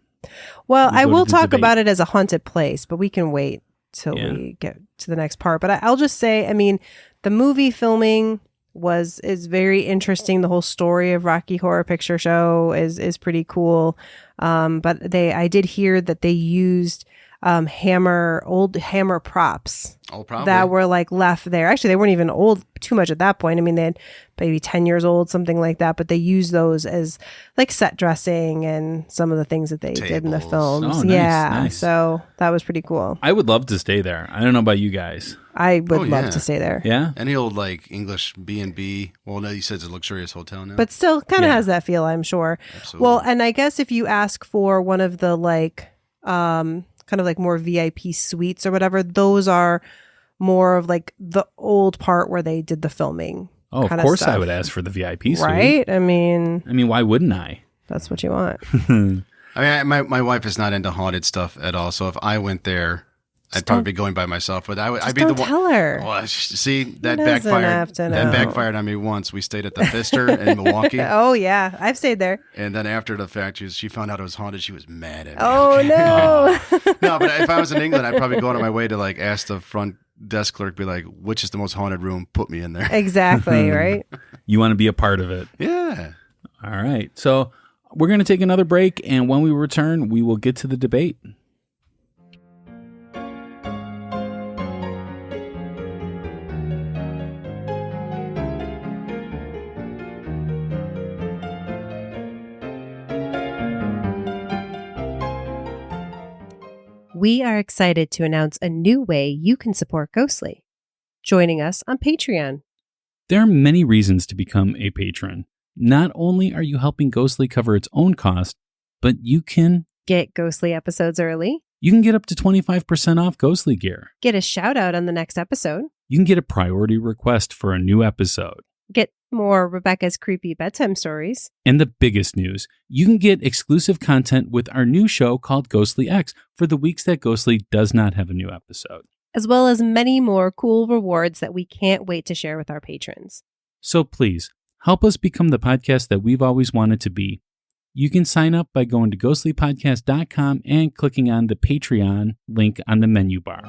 Well, We I go to will the talk debate. about it as a haunted place, but we can wait till Yeah. we get to the next part. But I'll just say, I mean, the movie filming is very interesting. The whole story of Rocky Horror Picture Show is pretty cool. But I did hear that they used old hammer props Oh, probably. that were like left there. Actually, they weren't even old too much at that point. I mean, they had maybe 10 years old, something like that. But they used those as like set dressing and some of the things that they did in the Tables. films. Oh, nice, yeah. nice. So that was pretty cool. I would love to stay there. I don't know about you guys. I would love yeah. to stay there. Yeah. Any old like English B&B. Well, no, you said it's a luxurious hotel now. But still kind of Yeah. has that feel, I'm sure. Absolutely. Well, and I guess if you ask for one of the like kind of like more VIP suites or whatever, those are more of like the old part where they did the filming. Oh, of kinda course I stuff. would ask for the VIP suite. Right? I mean, Why wouldn't I? that's what you want. I mean, my wife is not into haunted stuff at all. So if I went there, I'd probably be going by myself. But I'd be don't the one. tell her. Well, see, that doesn't backfired. have to That know. backfired on me once. We stayed at the Pfister in Milwaukee, Oh, yeah. I've stayed there. and then after the fact, she found out it was haunted. She was mad at me. Oh, no. No, but if I was in England, I'd probably go out of my way to like ask the front desk clerk, be like, "Which is the most haunted room? Put me in there." Exactly. Right. You want to be a part of it. Yeah. All right. So we're going to take another break, and when we return, we will get to the debate. We are excited to announce a new way you can support Ghostly, joining us on Patreon. There are many reasons to become a patron. Not only are you helping Ghostly cover its own cost, but you can Get Ghostly episodes early, You can get up to 25% off Ghostly gear. get a shout out on the next episode, You can get a priority request for a new episode. get more Rebecca's creepy bedtime stories, And the biggest news, you can get exclusive content with our new show called Ghostly X for the weeks that Ghostly does not have a new episode. as well as many more cool rewards that we can't wait to share with our patrons. So please, help us become the podcast that we've always wanted to be. You can sign up by going to ghostlypodcast.com and clicking on the Patreon link on the menu bar.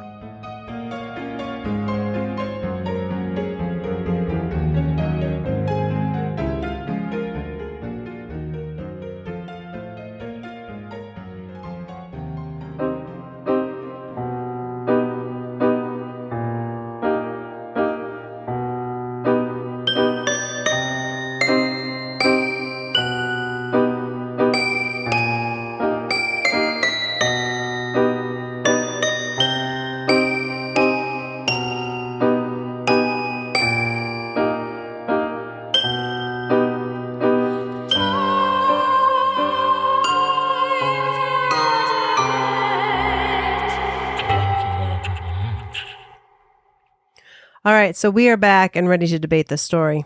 All right, so we are back and ready to debate this story.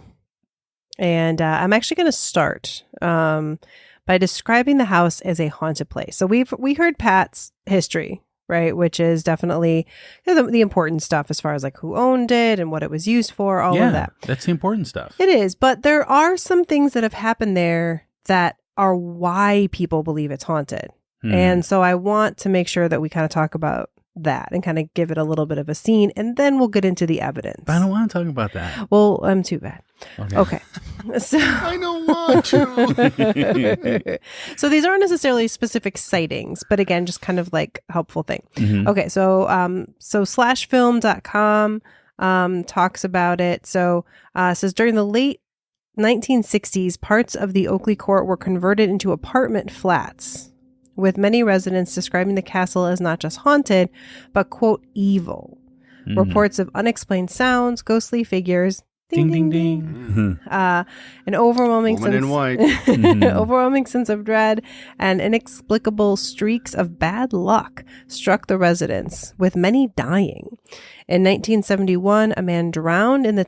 And I'm actually going to start by describing the house as a haunted place. So we heard Pat's history, right, which is definitely the important stuff as far as like who owned it and what it was used for, all of that. That's the important stuff. It is, but there are some things that have happened there that are why people believe it's haunted. And so I want to make sure that we kind of talk about that and kind of give it a little bit of a scene, and then we'll get into the evidence. But I don't want to talk about that. Well, I'm too bad. Okay. So I don't want to. so these aren't necessarily specific sightings, but again, just kind of like helpful thing. Mhm. Okay, so slashfilm.com talks about it. So it says during the late 1960s, parts of the Oakley Court were converted into apartment flats, with many residents describing the castle as not just haunted, but, quote, evil. Reports of unexplained sounds, ghostly figures, Ding, ding, ding. an overwhelming Woman in white. overwhelming sense of dread and inexplicable streaks of bad luck struck the residents, with many dying. In 1971, a man drowned in the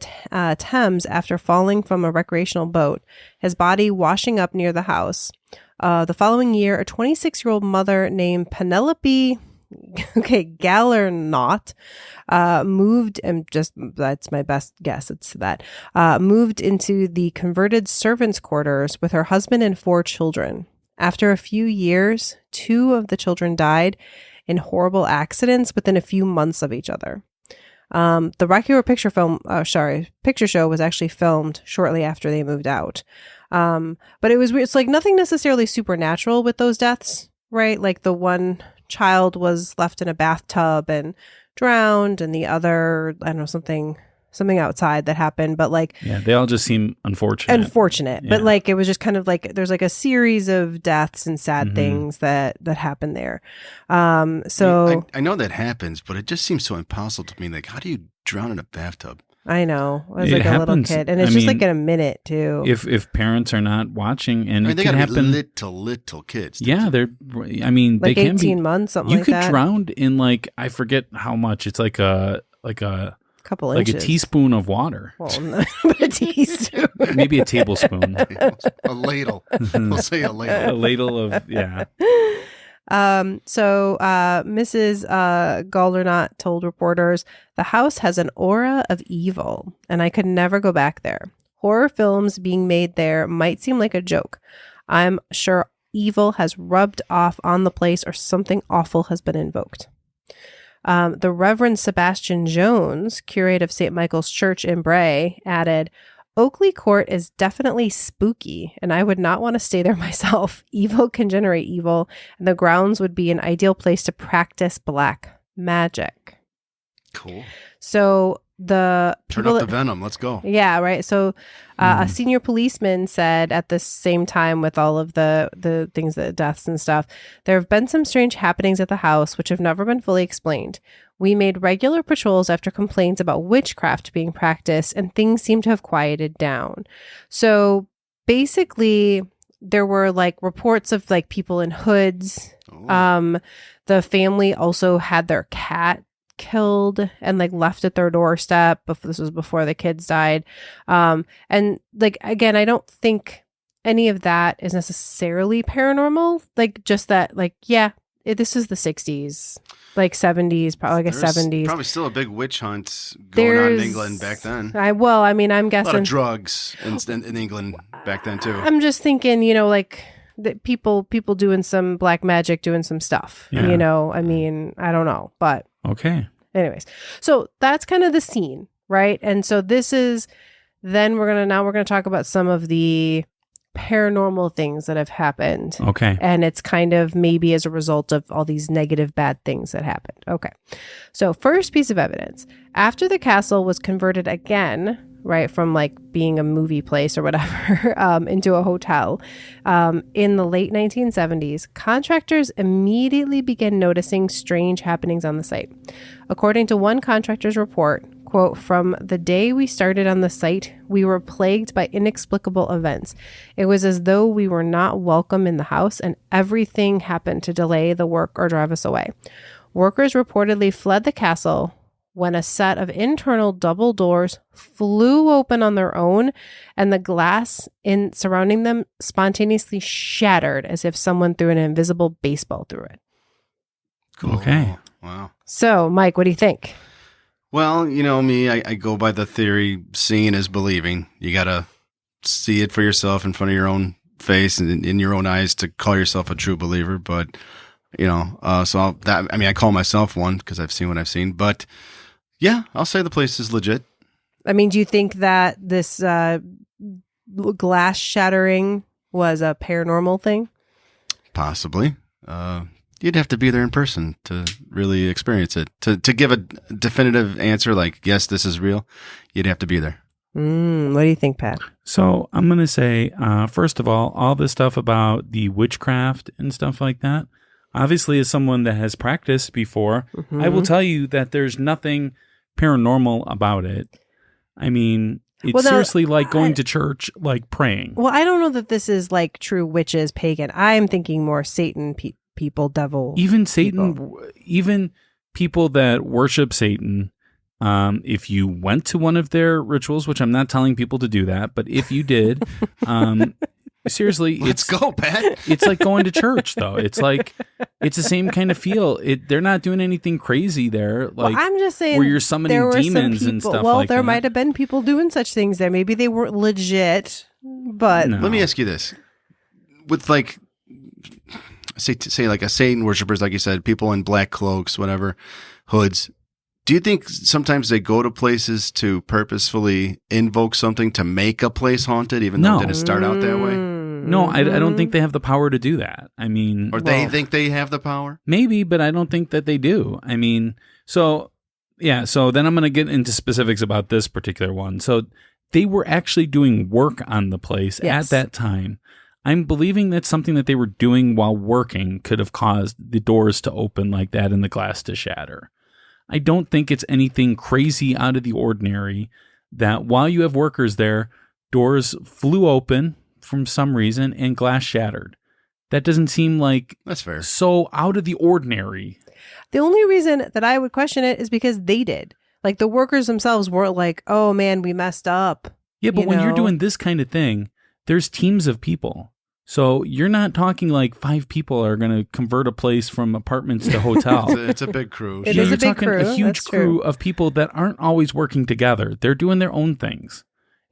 Thames after falling from a recreational boat, his body washing up near the house. The following year, a 26-year-old mother named Penelope Gallernot moved, and just that's my best guess, it's that, moved into the converted servants' quarters with her husband and 4 children. After a few years, 2 of the children died in horrible accidents within a few months of each other. The Rocky Horror Picture Show was actually filmed shortly after they moved out. But it was weird. It's like nothing necessarily supernatural with those deaths, right? Like the one child was left in a bathtub and drowned, and the other, I don't know, something outside that happened, but like, Yeah, they all just seem unfortunate. But Yeah. like it was just kind of like there's like a series of deaths and sad things that happened there. So I know that happens, but it just seems so impossible to me. Like, how do you drown in a bathtub? I know, I was It like a little happens. kid, and it's I just mean, like in a minute too. If parents are not watching, and I mean, it they can got to be happen. little kids. Yeah, they like can 18 be. months, something You like could that. drown in like, I forget how much. It's like a Couple like inches. a teaspoon of water, Well, no, but a teaspoon. maybe a tablespoon, A ladle. We'll say a a ladle. ladle of So Mrs. Galdernot told reporters, the house has an aura of evil, and I could never go back there. Horror films being made there might seem like a joke. I'm sure evil has rubbed off on the place, or something awful has been invoked. The Reverend Sebastian Jones, curate of St. Michael's Church in Bray, added, Oakley Court is definitely spooky, and I would not want to stay there myself. Evil can generate evil, and the grounds would be an ideal place to practice black magic. Cool. So the Turn people up the venom. Let's go. yeah, right. So a senior policeman said at the same time with all of the things, the deaths and stuff, there have been some strange happenings at the house which have never been fully explained. We made regular patrols after complaints about witchcraft being practiced, and things seem to have quieted down. So basically, there were like reports of like people in hoods. Oh. The family also had their cat killed and like left at their doorstep. This was before the kids died. And like, again, I don't think any of that is necessarily paranormal. Like just that, like, yeah, this is the 60s, like 70s, probably like a 70s. Probably still a big witch hunt going on in England back then. I'm A guessing lot of drugs in England back then too. I'm just thinking, like that people doing some black magic, doing some stuff, Yeah. I don't know, but Okay. anyways, so that's kind of the scene, right? And so this is, then we're going to talk about some of the paranormal things that have happened. Okay. And it's kind of maybe as a result of all these negative, bad things that happened. Okay. So first piece of evidence, after the castle was converted again, right, from like being a movie place or whatever, into a hotel, in the late 1970s, contractors immediately began noticing strange happenings on the site. According to one contractor's report, quote, "From the day we started on the site, we were plagued by inexplicable events. It was as though we were not welcome in the house, and everything happened to delay the work or drive us away. Workers reportedly fled the castle when a set of internal double doors flew open on their own, and the glass in surrounding them spontaneously shattered as if someone threw an invisible baseball through it." Cool. Okay. Wow. So, Mike, what do you think? Well, you know me, I go by the theory, seeing is believing. You got to see it for yourself in front of your own face and in your own eyes to call yourself a true believer. But, I call myself one because I've seen what I've seen. But yeah, I'll say the place is legit. I mean, do you think that this glass shattering was a paranormal thing? Possibly. You'd have to be there in person to really experience it. To give a definitive answer like, yes, this is real, you'd have to be there. What do you think, Pat? So I'm going to say, first of all this stuff about the witchcraft and stuff like that, obviously as someone that has practiced before, I will tell you that there's nothing paranormal about it. I mean, it's seriously like going to church, like praying. Well, I don't know that this is like true witches, pagan. I'm thinking more Satan people, devil. Even Satan, even people that worship Satan, if you went to one of their rituals, which I'm not telling people to do that, but if you did, seriously, Let's go, Pat. It's like going to church, though. It's like it's the same kind of feel. They're not doing anything crazy there. Like, I'm just saying, where you're summoning there were demons some people, and stuff. Well, like there that. might have been people doing such things there. Maybe they weren't legit, but No. Let me ask you this: with like, say like a Satan worshippers, like you said, people in black cloaks, whatever, hoods. Do you think sometimes they go to places to purposefully invoke something to make a place haunted, even though it didn't start out that way? No, I don't think they have the power to do that. I mean, Or they think they have the power? maybe, but I don't think that they do. I mean, so yeah, so then I'm going to get into specifics about this particular one. So they were actually doing work on the place Yes. at that time. I'm believing that something that they were doing while working could have caused the doors to open like that and the glass to shatter. I don't think it's anything crazy out of the ordinary that while you have workers there, doors flew open from some reason and glass shattered. That doesn't seem like That's fair. so out of the ordinary. the only reason that I would question it is because they did. Like the workers themselves weren't like, "Oh man, we messed up." Yeah, but You when you're know? doing this kind of thing, there's teams of people. So you're not talking like 5 people are going to convert a place from apartments to hotel. It's a big crew. It Yeah, is you're a big talking crew. a huge That's crew true. of people that aren't always working together. They're doing their own things.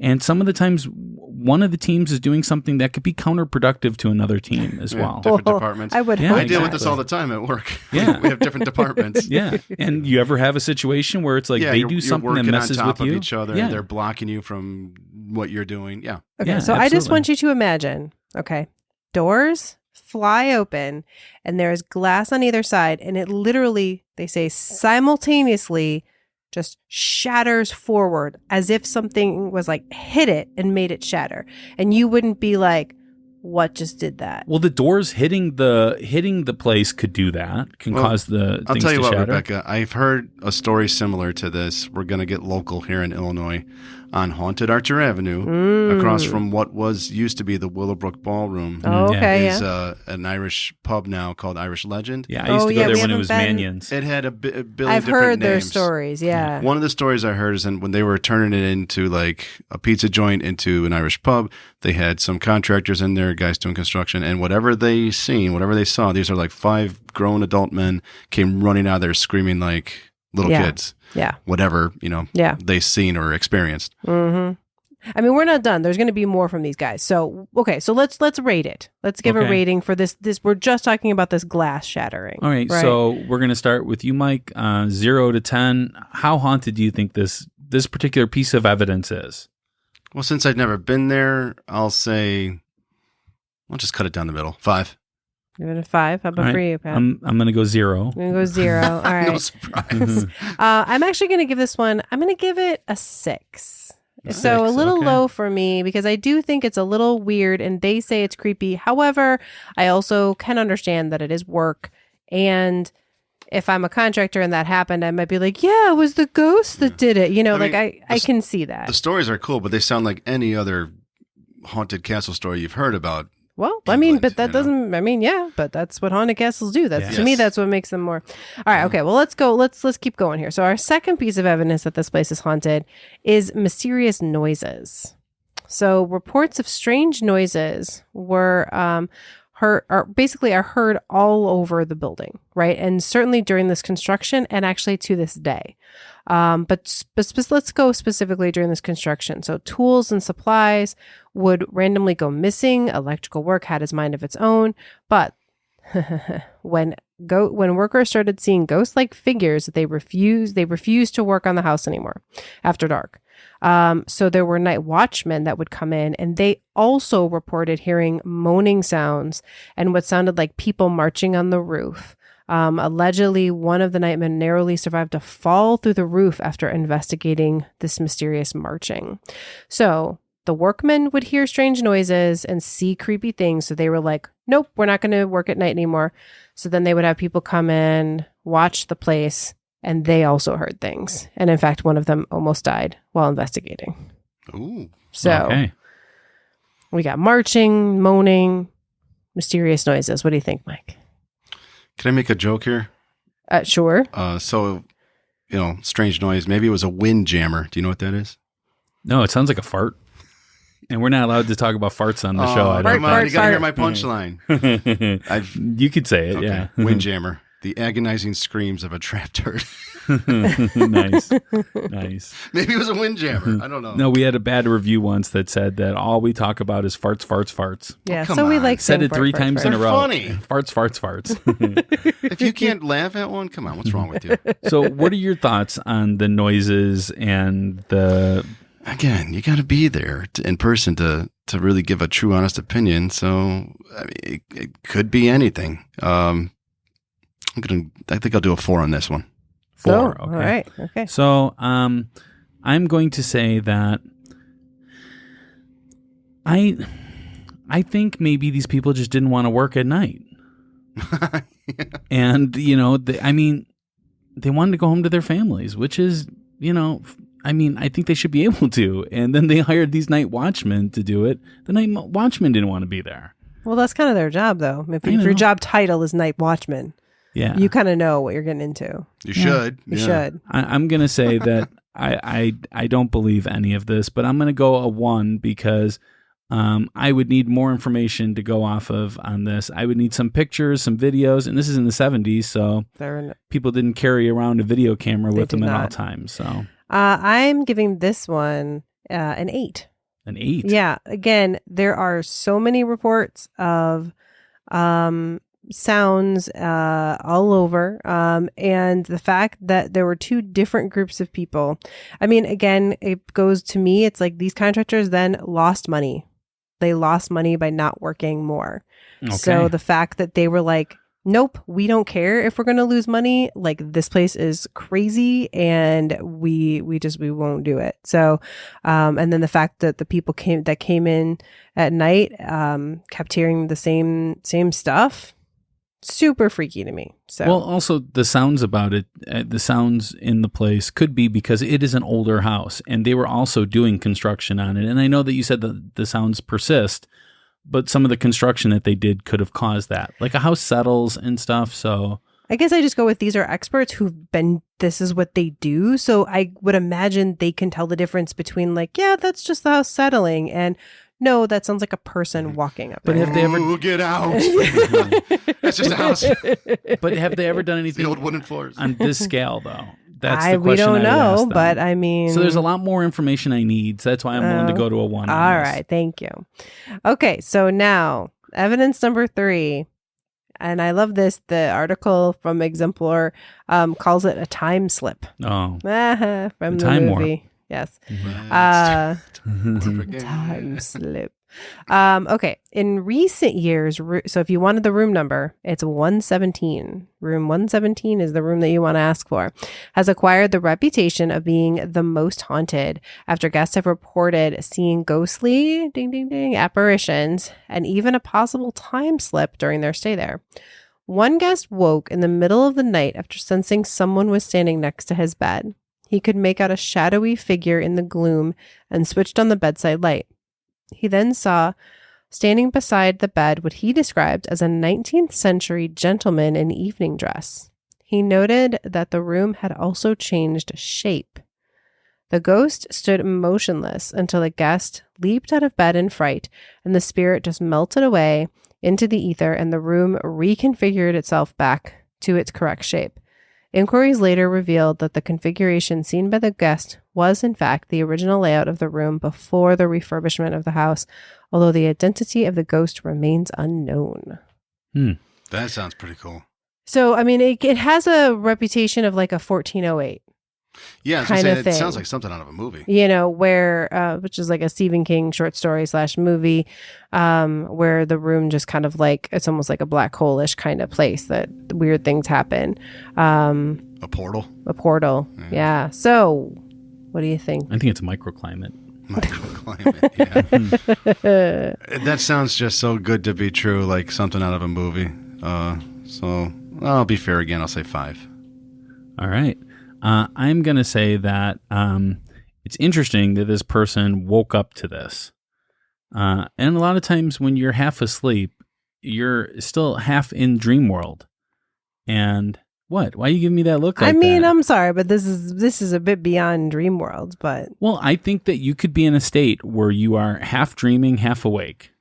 And some of the times, one of the teams is doing something that could be counterproductive to another team as Yeah, well. different Well, departments. I would Yeah, hope I deal with not. this all the time at work. Yeah. We have different departments. Yeah. And you ever have a situation where it's like they you're, do you're something that working messes on top with you? of each other, Yeah. and they're blocking you from what you're doing. Yeah. Okay, Yeah, so I just absolutely. want you to imagine, okay, doors fly open and there's glass on either side, and it literally, they say simultaneously, just shatters forward as if something was like hit it and made it shatter. And you wouldn't be like, what just did that? Well, the doors hitting the place could do that. Can Well, cause the I'll things tell you to what, shatter. Rebecca, I've heard a story similar to this. We're going to get local here in Illinois on Haunted Archer Avenue, across from what used to be the Willowbrook Ballroom. Oh, okay, Is yeah. an Irish pub now called Irish Legend. Yeah, I used to go yeah, there we when it haven't was been- Mannion's. It had a billion I've different heard their names. stories, yeah. One of the stories I heard is when they were turning it into like a pizza joint into an Irish pub, they had some contractors in there, guys doing construction, and whatever they saw, these are like 5 grown adult men came running out of there screaming like little Yeah. kids. Yeah. Whatever, Yeah. they seen or experienced. Mm-hmm. I mean, we're not done. There's going to be more from these guys. So, okay, so let's rate it. Let's give a Okay. rating for this. We're just talking about this glass shattering. All right, so we're going to start with you, Mike. 0 to 10. How haunted do you think this particular piece of evidence is? Well, since I've never been there, I'll say I'll just cut it down the middle. 5. Give it a 5. How about All right, for you, Pat? I'm going to go 0. I'm going to go 0. All right. No surprise. I'm actually going to give this one, I'm going to give it a 6. So a 6, little okay. low for me because I do think it's a little weird and they say it's creepy. However, I also can understand that it is work. And if I'm a contractor and that happened, I might be like, yeah, it was the ghost that did it. I can see that. The stories are cool, but they sound like any other haunted castle story you've heard about. Well, I mean, England, but that you know? doesn't, I mean, yeah, but that's what haunted castles do. That's to me, Yes. that's what makes them more. All right. Okay. Well, let's go. Let's keep going here. So our second piece of evidence that this place is haunted is mysterious noises. So reports of strange noises were, are heard all over the building, right? And certainly during this construction and actually to this day. But let's go specifically during this construction. So tools and supplies would randomly go missing. Electrical work had its mind of its own. But when workers started seeing ghost-like figures, they refused to work on the house anymore after dark. So there were night watchmen that would come in, and they also reported hearing moaning sounds and what sounded like people marching on the roof. Allegedly, one of the nightmen narrowly survived a fall through the roof after investigating this mysterious marching. So the workmen would hear strange noises and see creepy things. So they were like, nope, we're not going to work at night anymore. So then they would have people come in, watch the place, and they also heard things. And in fact, one of them almost died while investigating. Ooh. So Okay. we got marching, moaning, mysterious noises. What do you think, Mike? Can I make a joke here? Sure. Strange noise. Maybe it was a wind jammer. Do you know what that is? No, it sounds like a fart. And we're not allowed to talk about farts on the show. I Come don't on, you gotta hear fart. my punchline. think. You could say it, Okay. yeah. Windjammer. The agonizing screams of a trapped turd. Nice. Nice. Maybe it was a windjammer. I don't know. No, we had a bad review once that said that all we talk about is farts, farts, farts. Yeah. come So we on. like Said saying it 3 fart, fart, times fart. in a They're row. funny. Farts, farts, farts. If you can't laugh at one, come on. What's wrong with you? So what are your thoughts on the noises and the... Again, you got to be there in person to really give a true, honest opinion. So, I mean, it could be anything. I think I'll do a 4 on this one. 4? Oh, Okay. all right. Okay. So I'm going to say that I think maybe these people just didn't want to work at night. And, they wanted to go home to their families, which is, I think they should be able to. And then they hired these night watchmen to do it. The night watchmen didn't want to be there. Well, that's kind of their job, though. If I your know. job title is night watchman, Yeah. you kind of know what you're getting into. You should. You Yeah. should. I'm going to say that I don't believe any of this, but I'm going to go a 1 because I would need more information to go off of on this. I would need some pictures, some videos, and this is in the 70s, so people didn't carry around a video camera with them did at all not. times. So I'm giving this one an 8. an 8. Yeah. Again, there are so many reports of sounds all over. And the fact that there were two different groups of people. I mean, again, it goes to me, it's like these contractors then lost money. They lost money by not working more. Okay. So the fact that they were like, nope, we don't care if we're going to lose money. Like, this place is crazy and we won't do it. So, and then the fact that the people came in at night, kept hearing the same stuff. Super freaky to me. So, well, also the sounds about it, the sounds in the place could be because it is an older house and they were also doing construction on it. And I know that you said that the sounds persist, but some of the construction that they did could have caused that. Like a house settles and stuff. So I guess I just go with these are experts who've been, this is what they do. So I would imagine they can tell the difference between like, yeah, that's just the house settling, and no, that sounds like a person walking up. But have they ever Ooh, get out? That's just a house. But have they ever done The anything old wooden floors. on this scale though? That's the question. We don't I would know, ask them. but I mean, So there's a lot more information I need. So that's why I'm willing to go to a 1. All right, thank you. Okay, so now evidence number 3, and I love this. The article from Exemplar calls it a time slip. Oh, From the time warp. movie. Yes. Different game. Time slip. Okay. In recent years, so if you wanted the room number, it's 117. Room 117 is the room that you want to ask for. Has acquired the reputation of being the most haunted after guests have reported seeing ghostly, ding, ding, ding, apparitions and even a possible time slip during their stay there. One guest woke in the middle of the night after sensing someone was standing next to his bed. He could make out a shadowy figure in the gloom and switched on the bedside light. He then saw, standing beside the bed, what he described as a 19th century gentleman in evening dress. He noted that the room had also changed shape. The ghost stood motionless until a guest leaped out of bed in fright, and the spirit just melted away into the ether, and the room reconfigured itself back to its correct shape. Inquiries later revealed that the configuration seen by the guest was, in fact, the original layout of the room before the refurbishment of the house, although the identity of the ghost remains unknown. That sounds pretty cool. So, I mean, it has a reputation of like a 1408. Yeah, I was kind gonna of say, thing. it sounds like something out of a movie. You know, where, which is like a Stephen King short story / movie, where the room just kind of like, it's almost like a black hole-ish kind of place that weird things happen. A portal. A portal. Yeah. So, what do you think? I think it's a microclimate. Microclimate, yeah. That sounds just so good to be true, like something out of a movie. So I'll be fair again. I'll say 5. All right. I'm going to say that it's interesting that this person woke up to this. And a lot of times when you're half asleep, you're still half in dream world. And what? Why are you giving me that look like I mean, that? I'm sorry, but this is a bit beyond dream world, but Well, I think that you could be in a state where you are half dreaming, half awake.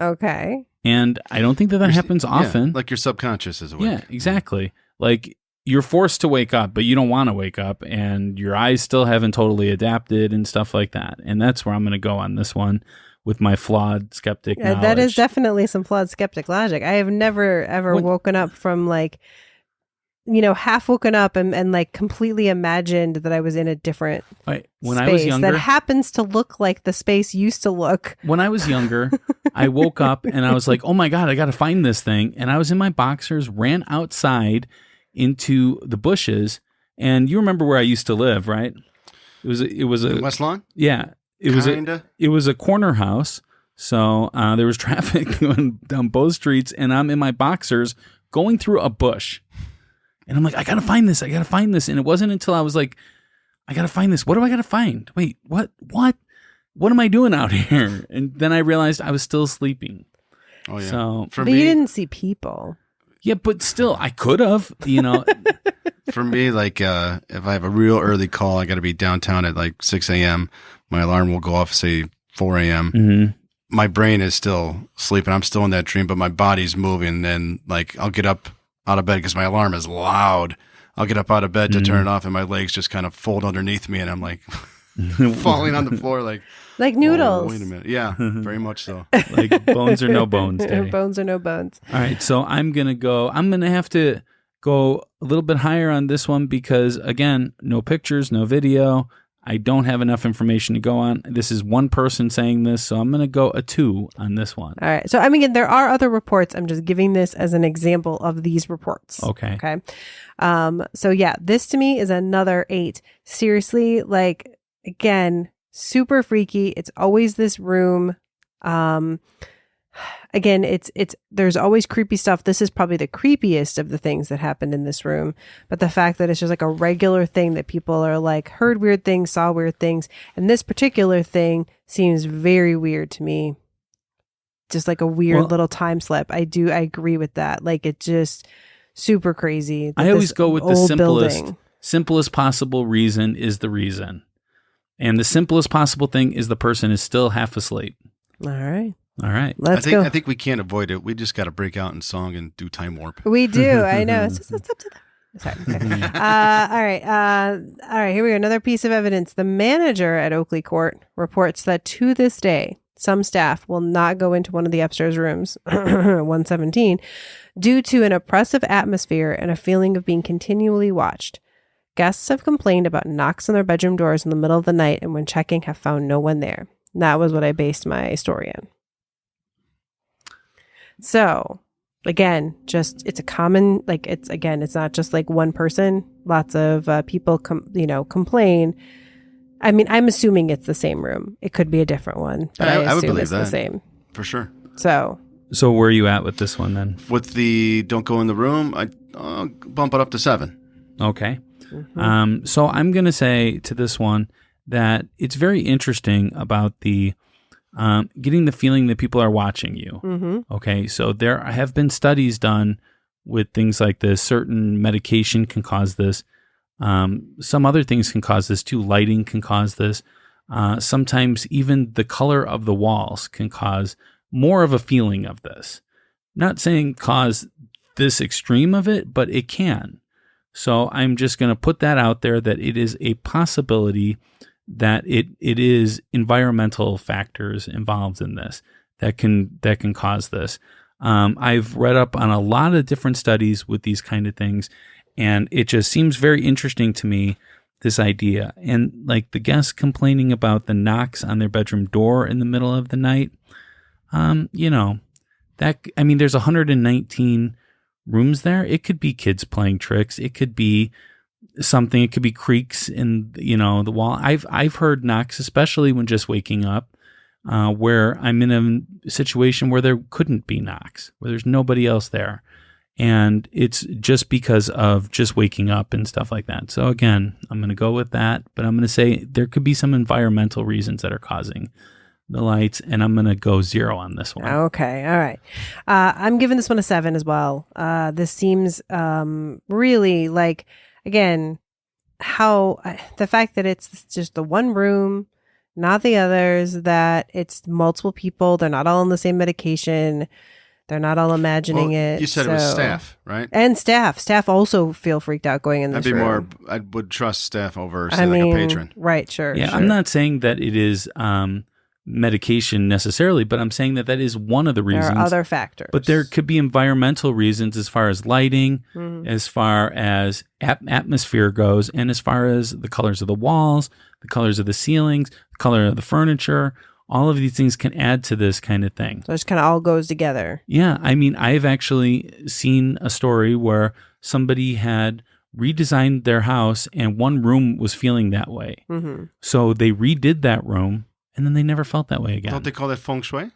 okay. And I don't think that happens often. Like your subconscious is awake. Yeah, exactly. Like you're forced to wake up, but you don't want to wake up, and your eyes still haven't totally adapted and stuff like that. And that's where I'm going to go on this one with my flawed skeptic knowledge. That is definitely some flawed skeptic logic. I have never ever woken up from like, you know, half woken up and like completely imagined that I was in a different When space I was younger, that happens to look like the space used to look. when I was younger, I woke up and I was like, "Oh my god, I got to find this thing!" And I was in my boxers, ran outside into the bushes, and you remember where I used to live, right? It was a West Lawn? yeah. It was a corner house, so there was traffic going down both streets, and I'm in my boxers going through a bush, and I'm like, I gotta find this, and it wasn't until I was like, I gotta find this. What do I gotta find? Wait, what am I doing out here? And then I realized I was still sleeping. Oh yeah. So For But me, you didn't see people. yeah, but still, I could have, you know. for me, like if I have a real early call, I got to be downtown at like 6 a.m. My alarm will go off, say 4 a.m. Mhm. My brain is still sleeping. I'm still in that dream, but my body's moving. And like I'll get up out of bed because my alarm is loud. I'll get up out of bed to turn it off, and my legs just kind of fold underneath me, and I'm like falling on the floor. Like, Like noodles. Oh, wait a minute. Yeah, very much so. Like bones or no bones day. Bones or no bones. All right, so I'm going to have to go a little bit higher on this one because, again, no pictures, no video. I don't have enough information to go on. This is one person saying this, so I'm going to go a 2 on this one. All right. So, I mean, there are other reports. I'm just giving this as an example of these reports. Okay. Okay. So, yeah, this to me is another 8. Seriously, like, again, super freaky. It's always this room. Again, there's always creepy stuff. This is probably the creepiest of the things that happened in this room. But the fact that it's just like a regular thing that people are like heard weird things, saw weird things. And this particular thing seems very weird to me. Just like a weird little time slip. I agree with that. Like it's just super crazy. I always go with the simplest possible reason is the reason. And the simplest possible thing is the person is still half asleep. All right. All right. Let's go. I think we can't avoid it. We just got to break out in song and do time warp. We do. I know. It's up to them. Sorry. Okay. All right. All right. Here we go. Another piece of evidence. The manager at Oakley Court reports that to this day, some staff will not go into one of the upstairs rooms, 117, due to an oppressive atmosphere and a feeling of being continually watched. Guests have complained about knocks on their bedroom doors in the middle of the night and when checking have found no one there. And that was what I based my story on. So, again, it's a common, like, it's not just like one person. Lots of people, complain. I mean, I'm assuming it's the same room. It could be a different one, but I would assume believe it's that. the same. For sure. So where are you at with this one then? With the don't go in the room, I bump it up to 7. Okay. Mm-hmm. So I'm going to say to this one that it's very interesting about the getting the feeling that people are watching you. Mm-hmm. Okay. So there have been studies done with things like this. Certain medication can cause this. Some other things can cause this too. Lighting can cause this. Sometimes even the color of the walls can cause more of a feeling of this. Not saying cause this extreme of it, but it can. So I'm just going to put that out there that it is a possibility that it is environmental factors involved in this that can cause this. I've read up on a lot of different studies with these kind of things, and it just seems very interesting to me, this idea. And like the guests complaining about the knocks on their bedroom door in the middle of the night, there's 119 rooms there. It could be kids playing tricks. It could be something. It could be creaks in, the wall. I've heard knocks, especially when just waking up, where I'm in a situation where there couldn't be knocks, where there's nobody else there. And it's just because of just waking up and stuff like that. So again, I'm going to go with that, but I'm going to say there could be some environmental reasons that are causing the lights, and I'm going to go 0 on this one. Okay. All right. I'm giving this one a 7 as well. This seems really like, again, how the fact that it's just the one room, not the others, that it's multiple people. They're not all on the same medication. They're not all imagining it. You said it was staff, right? And staff. Staff also feel freaked out going in this room. I would trust staff over, say, a patron. Right, sure. Yeah, sure. I'm not saying that it is medication necessarily, but I'm saying that is one of the reasons. There are other factors. But there could be environmental reasons as far as lighting, as far as atmosphere goes, and as far as the colors of the walls, the colors of the ceilings, the color of the furniture. All of these things can add to this kind of thing. So it just kind of all goes together. Yeah. I mean, I've actually seen a story where somebody had redesigned their house and one room was feeling that way. Mm-hmm. So they redid that room and then they never felt that way again. Don't they call that feng shui?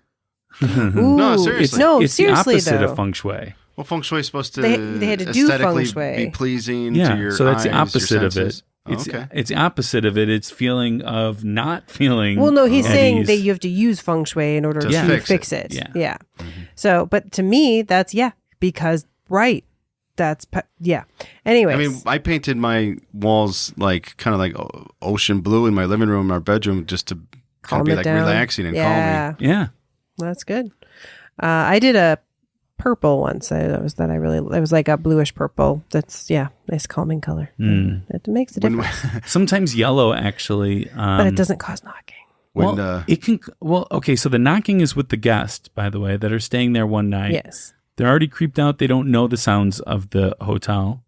Ooh, No, seriously. It's seriously, the opposite though. of feng shui. Well, feng shui is supposed to They had to do feng aesthetically shui. be pleasing Yeah, to your so that's eyes, the opposite your of it. senses. Okay. It's the opposite of it. It's feeling of not feeling. Well, no, he's at saying ease. that you have to use feng shui in order To to fix it. it. Yeah. So, but to me, that's, because, right. That's, Anyways. I mean, I painted my walls kind of like ocean blue in my living room, our bedroom, just to kind of be like down. relaxing and calming. Yeah. That's good. I did a purple once. It was like a bluish purple. That's nice calming color. It makes a difference. Sometimes yellow actually. But it doesn't cause knocking. When it can. Well, okay. So the knocking is with the guests, by the way, that are staying there one night. Yes. They're already creeped out. They don't know the sounds of the hotel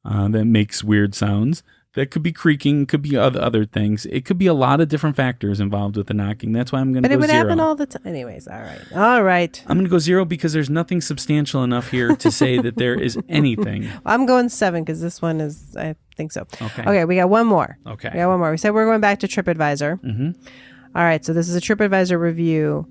that makes weird sounds. That could be creaking, could be other things. It could be a lot of different factors involved with the knocking. That's why I'm going to go 0. But it would happen all the time. Anyways, all right. I'm going to go 0 because there's nothing substantial enough here to say that there is anything. I'm going 7 because this one is, I think so. Okay. We got one more. Okay. We got one more. We said we're going back to TripAdvisor. Mm-hmm. All right. So this is a TripAdvisor review.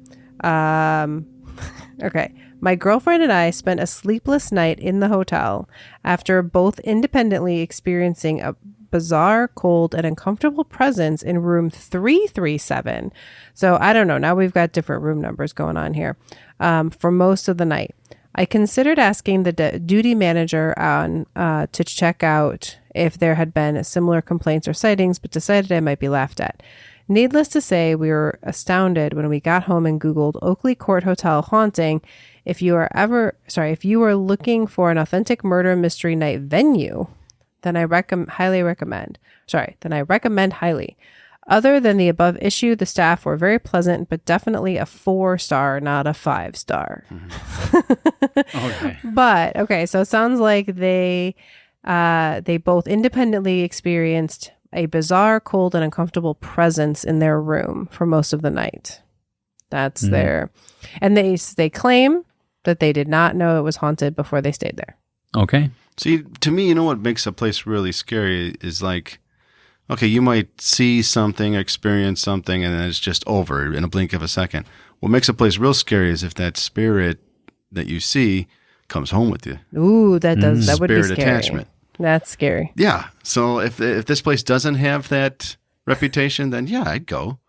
Okay. My girlfriend and I spent a sleepless night in the hotel after both independently experiencing a bizarre, cold, and uncomfortable presence in room 337. So I don't know. Now we've got different room numbers going on here for most of the night. I considered asking the duty manager on to check out if there had been similar complaints or sightings, but decided I might be laughed at. Needless to say, we were astounded when we got home and Googled Oakley Court Hotel haunting. If you are looking for an authentic murder mystery night venue, then I recommend highly. Other than the above issue, the staff were very pleasant, but definitely a 4-star, not a 5-star. Okay. But okay, so it sounds like they both independently experienced a bizarre, cold, and uncomfortable presence in their room for most of the night. That's their, and they claim that they did not know it was haunted before they stayed there. Okay. See, to me, you know what makes a place really scary is like, okay, you might see something, experience something, and then it's just over in a blink of a second. What makes a place real scary is if that spirit that you see comes home with you. Ooh, that would be Spirit scary. attachment. That's scary. Yeah. So if this place doesn't have that reputation, then yeah, I'd go.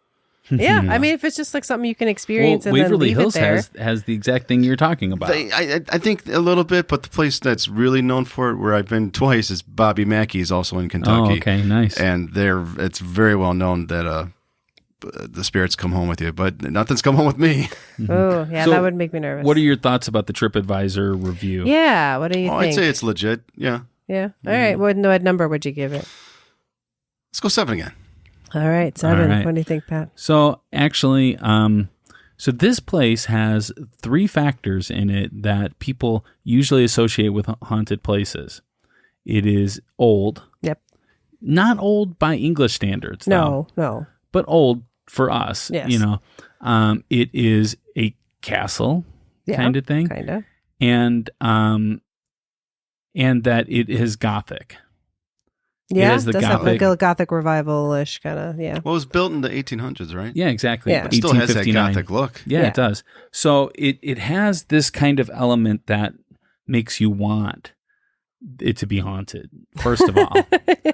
Yeah, I mean, if it's just like something you can experience and Waverly then leave Hills it there. has the exact thing you're talking about. I think a little bit, but the place that's really known for it, where I've been twice, is Bobby Mackey's, also in Kentucky. Oh, okay, nice. And it's very well known that the spirits come home with you, but nothing's come home with me. Oh, yeah, So, that would make me nervous. What are your thoughts about the TripAdvisor review? Yeah, what do you think? I'd say it's legit. Yeah. Yeah. All right. What number would you give it? Let's go 7 again. All right, 7. All right. What do you think, Pat? So actually, so this place has 3 factors in it that people usually associate with haunted places. It is old. Yep. Not old by English standards, though, No. but old for us. Yes. You know, it is a castle kind of thing, Kind of. and that it is Gothic. Yeah, has the does have like Gothic- a Gothic revival-ish kind of, yeah. Well, it was built in the 1800s, right? Yeah, exactly. Yeah. It still has that 1859. Gothic look. Yeah, Yeah. it does. So it has this kind of element that makes you want it to be haunted, first of all. I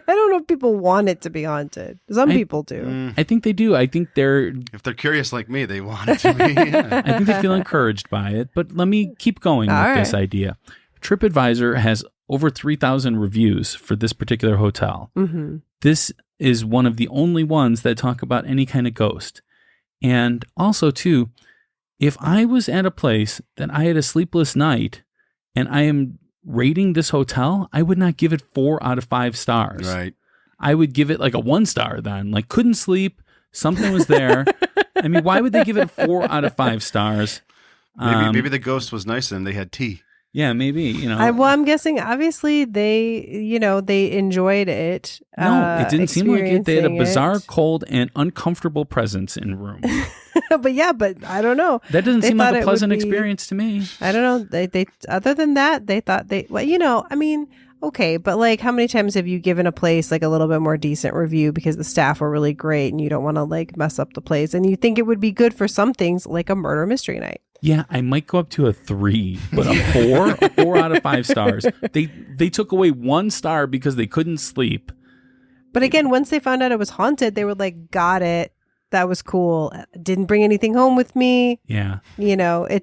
don't know if people want it to be haunted. Some people do. I think they do. I think If they're curious like me, they want it to be. Yeah. I think they feel encouraged by it. But let me keep going with All this right. idea. TripAdvisor has over 3,000 reviews for this particular hotel. Mm-hmm. This is one of the only ones that talk about any kind of ghost. And also, too, if I was at a place that I had a sleepless night and I am rating this hotel, I would not give it 4 out of 5 stars. Right. I would give it like a 1 star then. Like, couldn't sleep. Something was there. I mean, why would they give it 4 out of 5 stars? Maybe the ghost was nice and they had tea. Yeah, maybe, you know. I'm guessing obviously they enjoyed it. No, it didn't seem like it. They had a experiencing bizarre, it. cold, and uncomfortable presence in room. but I don't know. That doesn't They seem like thought a it would pleasant be- experience to me. I don't know. They other than that, they thought okay, but like how many times have you given a place like a little bit more decent review because the staff were really great and you don't want to like mess up the place and you think it would be good for some things like a murder mystery night. Yeah, I might go up to a 3, but a 4 out of 5 stars. They took away 1 star because they couldn't sleep. But again, once they found out it was haunted, they were like, got it. That was cool. Didn't bring anything home with me. Yeah.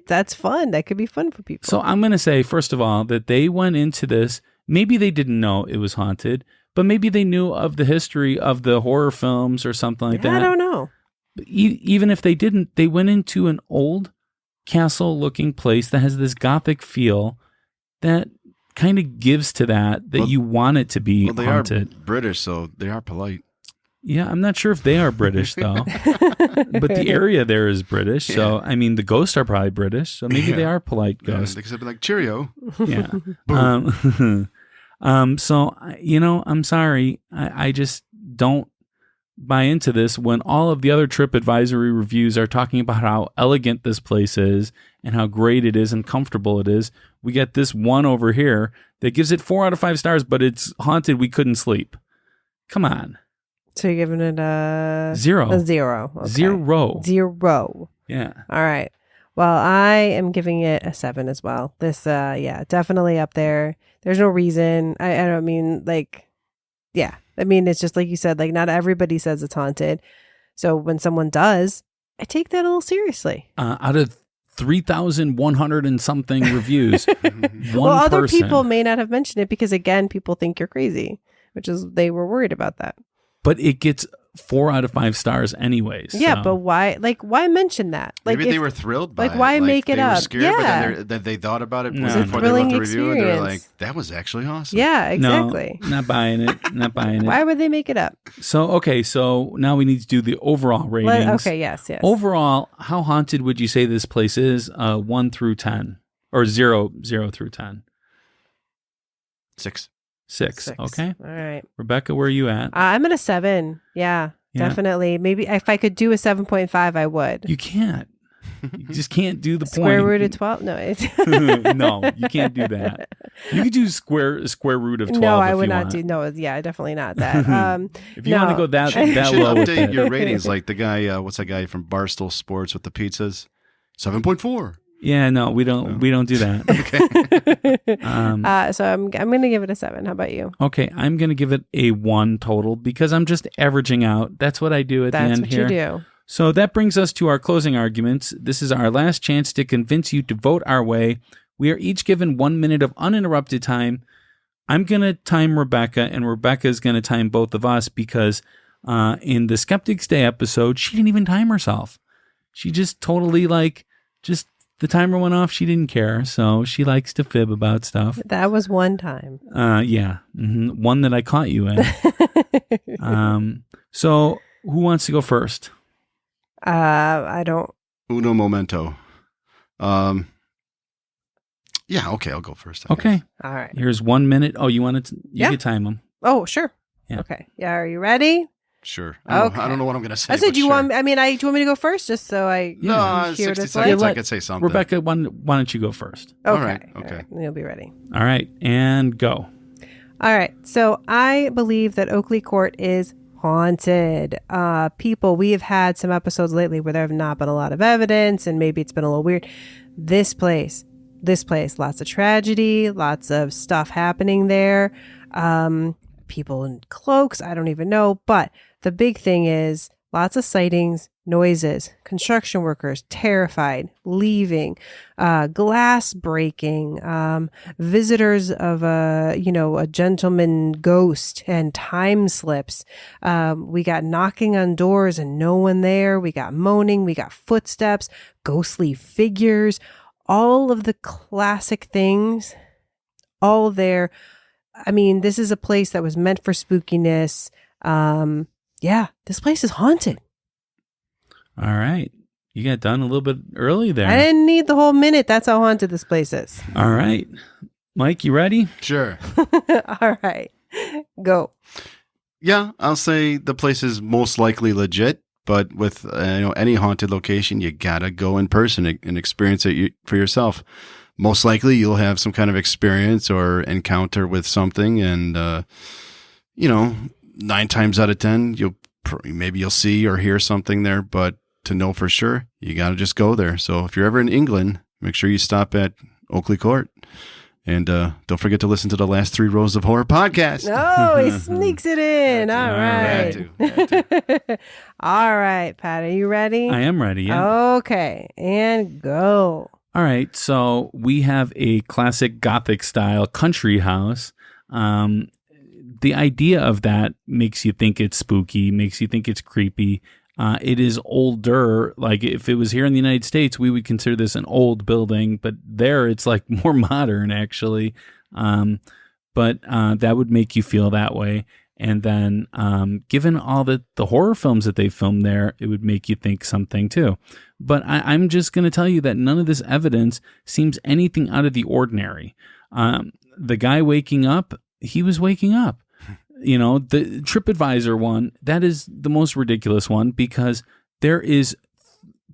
That's fun. That could be fun for people. So I'm going to say, first of all, that they went into this. Maybe they didn't know it was haunted, but maybe they knew of the history of the horror films or something like that. I don't know. But even if they didn't, they went into an old castle-looking place that has this Gothic feel that kind of gives to that Well, you want it to be Well, they haunted. are British, so they are polite. Yeah, I'm not sure if they are British though, but the area there is British. So I mean, the ghosts are probably British. So maybe they are polite ghosts. They could be like cheerio. Yeah. So I'm sorry. I just don't buy into this when all of the other TripAdvisory reviews are talking about how elegant this place is and how great it is and comfortable it is. We get this one over here that gives it 4 out of 5 stars, but it's haunted. We couldn't sleep. Come on. So you're giving it a 0. A 0. Okay. 0. Yeah. Yeah. All right. Well, I am giving it a 7 as well. This, definitely up there. There's no reason. I don't mean yeah. I mean, it's just like you said, like not everybody says it's haunted. So when someone does, I take that a little seriously. Out of 3,100 and something reviews, other people may not have mentioned it because again, people think you're crazy, which is they were worried about that. But it gets 4 out of 5 stars anyways. Yeah, so. but why? Like, why mention that? Like, Maybe they were thrilled by it. Why make it they up? Were scared, Yeah. but then they thought about it No, before no. they wrote Thrilling the review, and they were experience. like, "That was actually awesome." Yeah, exactly. No, not buying it. Not buying it. Why would they make it up? So now we need to do the overall ratings. Yes. Overall, how haunted would you say this place is? 1 through 10, or 0 through 10? 6. 6. Okay. All right. Rebecca, where are you at? I'm at a 7. Yeah, definitely. Maybe if I could do a 7.5, I would. You can't. You just can't do the Square point. root of 12? No. No, you can't do that. You could do square root of 12. No, I if would you not want. do. No, yeah, definitely not that. If you want to go that You should low with update it. your ratings, like the guy. What's that guy from Barstool Sports with the pizzas? 7.4. Yeah, no, we don't do that. Okay. So I'm going to give it a 7. How about you? Okay, I'm going to give it a 1 total because I'm just averaging out. That's what I do at the That's end what here. you do. So that brings us to our closing arguments. This is our last chance to convince you to vote our way. We are each given 1 minute of uninterrupted time. I'm going to time Rebecca, and Rebecca is going to time both of us because in the Skeptics Day episode, she didn't even time herself. She just totally the timer went off. She didn't care. So she likes to fib about stuff. That was one time. Yeah. Mm-hmm. One that I caught you in. So who wants to go first? I don't. Uno momento. Yeah, okay, I'll go first. I Okay. guess. All right. Here's 1 minute. Oh, you want to? You Yeah. can time them. Oh, sure. Yeah. Okay. Yeah. Are you ready? Sure. Okay. I don't know what I'm going to say. I said, but do you sure. want? Do you want me to go first, just so I No, hear what 60 it's seconds. like? I could say something. Rebecca, why don't you go first? Okay. All right, All okay. right. You'll be ready. All right, and go. All right. So I believe that Oakley Court is haunted. People, we have had some episodes lately where there have not been a lot of evidence and maybe it's been a little weird. This place, lots of tragedy, lots of stuff happening there. People in cloaks, I don't even know. But the big thing is lots of sightings, noises, construction workers terrified, leaving, glass breaking, visitors of a gentleman ghost and time slips. We got knocking on doors and no one there. We got moaning. We got footsteps, ghostly figures, all of the classic things, all there. I mean, this is a place that was meant for spookiness. Yeah, this place is haunted. All right, you got done a little bit early there. I didn't need the whole minute. That's how haunted this place is. All right, Mike, you ready? Sure. All right, go. Yeah, I'll say the place is most likely legit, but with any haunted location, you gotta go in person and experience it for yourself. Most likely, you'll have some kind of experience or encounter with something, and 9 times out of 10, maybe you'll see or hear something there. But to know for sure, you gotta just go there. So if you're ever in England, make sure you stop at Oakley Court. And don't forget to listen to the last 3 Rows of Horror podcast. Oh, he sneaks it in. All Had right. to. All right, Pat, are you ready? I am ready. Yeah. Okay, and go. All right, so we have a classic Gothic style country house. The idea of that makes you think it's spooky, makes you think it's creepy. It is older. Like if it was here in the United States, we would consider this an old building, but there it's like more modern actually. But that would make you feel that way. And then, given all the horror films that they filmed there, it would make you think something too. But I'm just going to tell you that none of this evidence seems anything out of the ordinary. The guy waking up, he was waking up. You know, the TripAdvisor one, that is the most ridiculous one because there is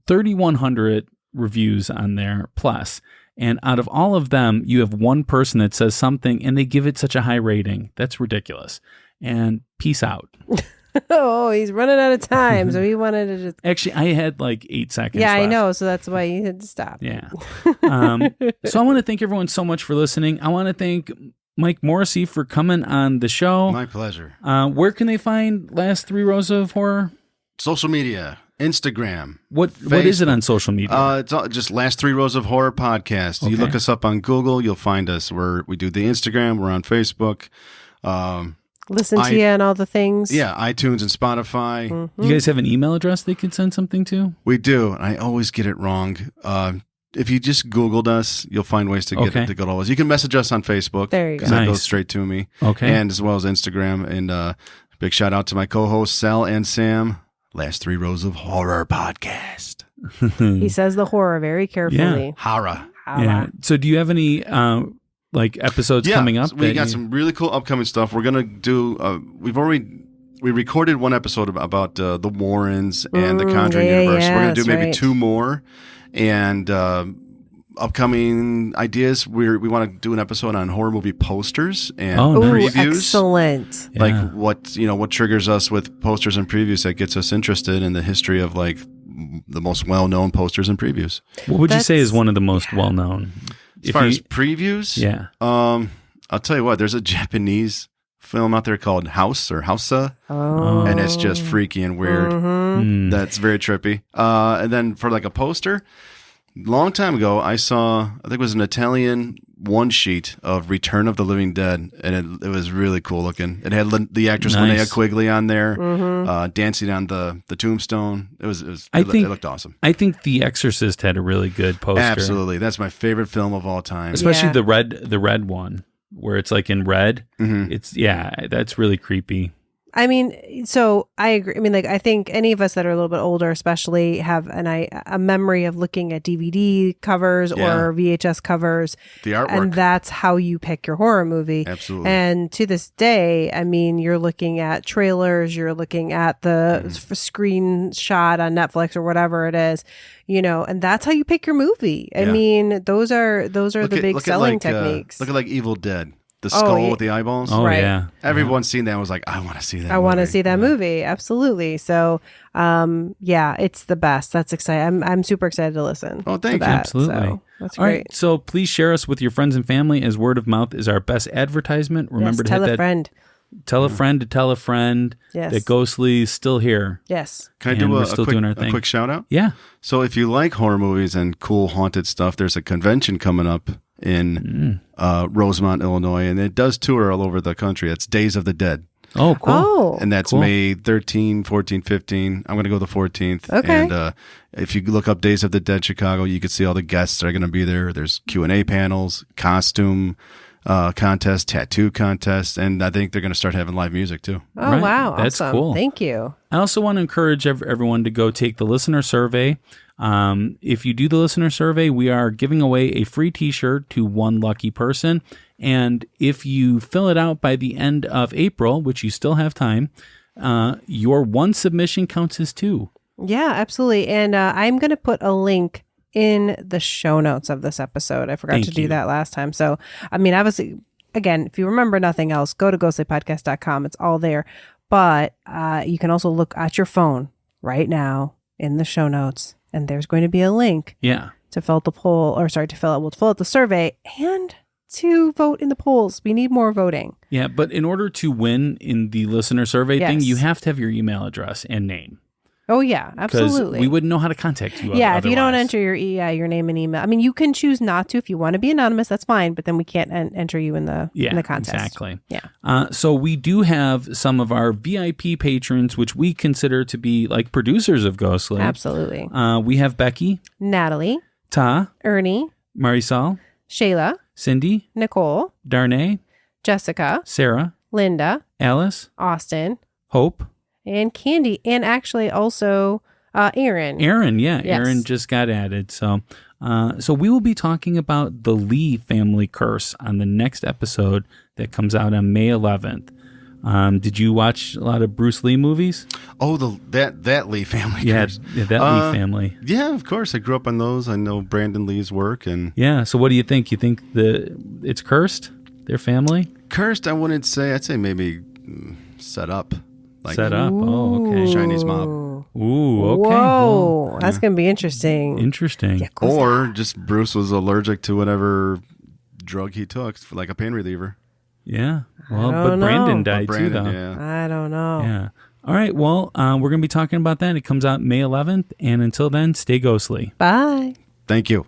3,100 reviews on there plus. And out of all of them, you have one person that says something and they give it such a high rating. That's ridiculous. And peace out. Oh, he's running out of time. So he wanted to just. Actually, I had like 8 seconds Yeah, left. I know. So that's why you had to stop. Yeah. So I want to thank everyone so much for listening. I want to thank Mike Morrissey for coming on the show. My pleasure. Where can they find Last Three Rows of Horror? Social media, Instagram. What is it on social media? It's all, just Last Three Rows of Horror podcast. You Okay. look us up on Google, you'll find us. We do the Instagram. We're on Facebook. Listen to you and all the things. Yeah, iTunes and Spotify. You guys have an email address they could send something to? We do. And I always get it wrong. If you just Googled us, you'll find ways to get Okay. to get all of us. You can message us on Facebook. There you go. Because that Nice. goes straight to me. Okay. And as well as Instagram. And big shout out to my co-hosts, Sal and Sam. Last Three Rows of Horror podcast. He says the horror very carefully. Horror. Yeah. So do you have any like episodes coming up? We that got you- some really cool upcoming stuff. We're gonna do. We recorded one episode about the Warrens and the Conjuring yeah, universe. yeah, We're gonna do that's maybe right. 2 more, and upcoming ideas. We want to do an episode on horror movie posters and Oh, Ooh, nice. previews. excellent. Yeah. Like what triggers us with posters and previews that gets us interested in the history of like the most well-known posters and previews. What would you say That's- is one of the most well known? As far as previews, yeah. I'll tell you what. There's a Japanese film out there called House or Hausa, Oh. and it's just freaky and weird. Mm. That's very trippy. And then for like a poster, long time ago, I think it was an Italian one sheet of Return of the Living Dead, and it was really cool looking. It had the actress Nice. Linnea Quigley on there, dancing on the tombstone. It looked awesome. I think The Exorcist had a really good poster. Absolutely, that's my favorite film of all time. Especially Yeah. the red one where it's like in red. Mhm. It's that's really creepy. I mean, so I agree. I mean, like, I think any of us that are a little bit older, especially, have a memory of looking at DVD covers Yeah. or VHS covers, The artwork, and that's how you pick your horror movie. absolutely. And to this day, I mean, you're looking at trailers, you're looking at the screenshot on Netflix or whatever it is, and that's how you pick your movie. I Yeah. mean, those are the big look selling at like, techniques. look at like Evil Dead, the skull yeah. with the eyeballs. Oh Right. yeah. Everyone's seen that and was like, I want to see that. I want to movie. see that Yeah. movie. Absolutely. So, yeah, it's the best. That's exciting. I'm super excited to listen. Oh, to thank you. that. Absolutely. So, that's All great. right. So please share us with your friends and family, as word of mouth is our best advertisement. Remember Yes, to tell hit a that. friend. Tell a friend to tell a friend Yes. that Ghostly's still here. Yes. Can I And do we're a still doing our quick, thing. a quick shout out? Yeah. So if you like horror movies and cool haunted stuff, there's a convention coming up in Rosemont, Illinois, and it does tour all over the country. It's Days of the Dead. Oh, cool. Oh. And that's Cool. May 13, 14, 15. I'm going to go the 14th. Okay. And if you look up Days of the Dead Chicago, you can see all the guests that are going to be there. There's Q&A panels, costume contest, tattoo contest, and I think they're going to start having live music too. Oh, Right. wow. That's Awesome. cool. Thank you. I also want to encourage everyone to go take the listener survey. If you do the listener survey, we are giving away a free t-shirt to one lucky person. And if you fill it out by the end of April, which you still have time, your one submission counts as 2. Yeah, absolutely. And I'm going to put a link in the show notes of this episode. I forgot Thank to do you. that last time. So, I mean, obviously, again, if you remember nothing else, go to ghostlypodcast.com. It's all there. But you can also look at your phone right now in the show notes, and there's going to be a link Yeah. to fill out the poll, or sorry, to fill out the survey and to vote in the polls. We need more voting. Yeah. But in order to win in the listener survey thing, Yes. you have to have your email address and name. Oh, yeah, 'Cause absolutely. we wouldn't know how to contact you. Yeah, if you don't otherwise. enter your name and email. I mean, you can choose not to if you want to be anonymous. That's fine, but then we can't enter you in the contest. Exactly. Yeah. So we do have some of our VIP patrons, which we consider to be like producers of Ghostly. Absolutely. We have Becky, Natalie, Ta, Ernie, Marisol, Shayla, Cindy, Nicole, Darnay, Jessica, Sarah, Linda, Alice, Austin, Hope, and Candy, and actually also Aaron. Aaron. Yeah, Yes. Aaron just got added. So we will be talking about the Lee family curse on the next episode that comes out on May 11th. Did you watch a lot of Bruce Lee movies? Oh, that Lee family. Yeah, curse. that Lee family. Yeah, of course. I grew up on those. I know Brandon Lee's work and Yeah. So what do you think? You think it's cursed? Their family cursed. I wouldn't say. I'd say maybe set up. Like set up. Oh, okay. Chinese mob. Ooh, okay. Whoa, Well, that's going to be interesting. interesting. Yeah, close Or just Bruce was allergic to whatever drug he took, for like a pain reliever. Yeah. Well, I but don't Brandon know. died Brandon, too, though. yeah. I don't know. Yeah. All right. Well, we're going to be talking about that. It comes out May 11th. And until then, stay ghostly. Bye. Thank you.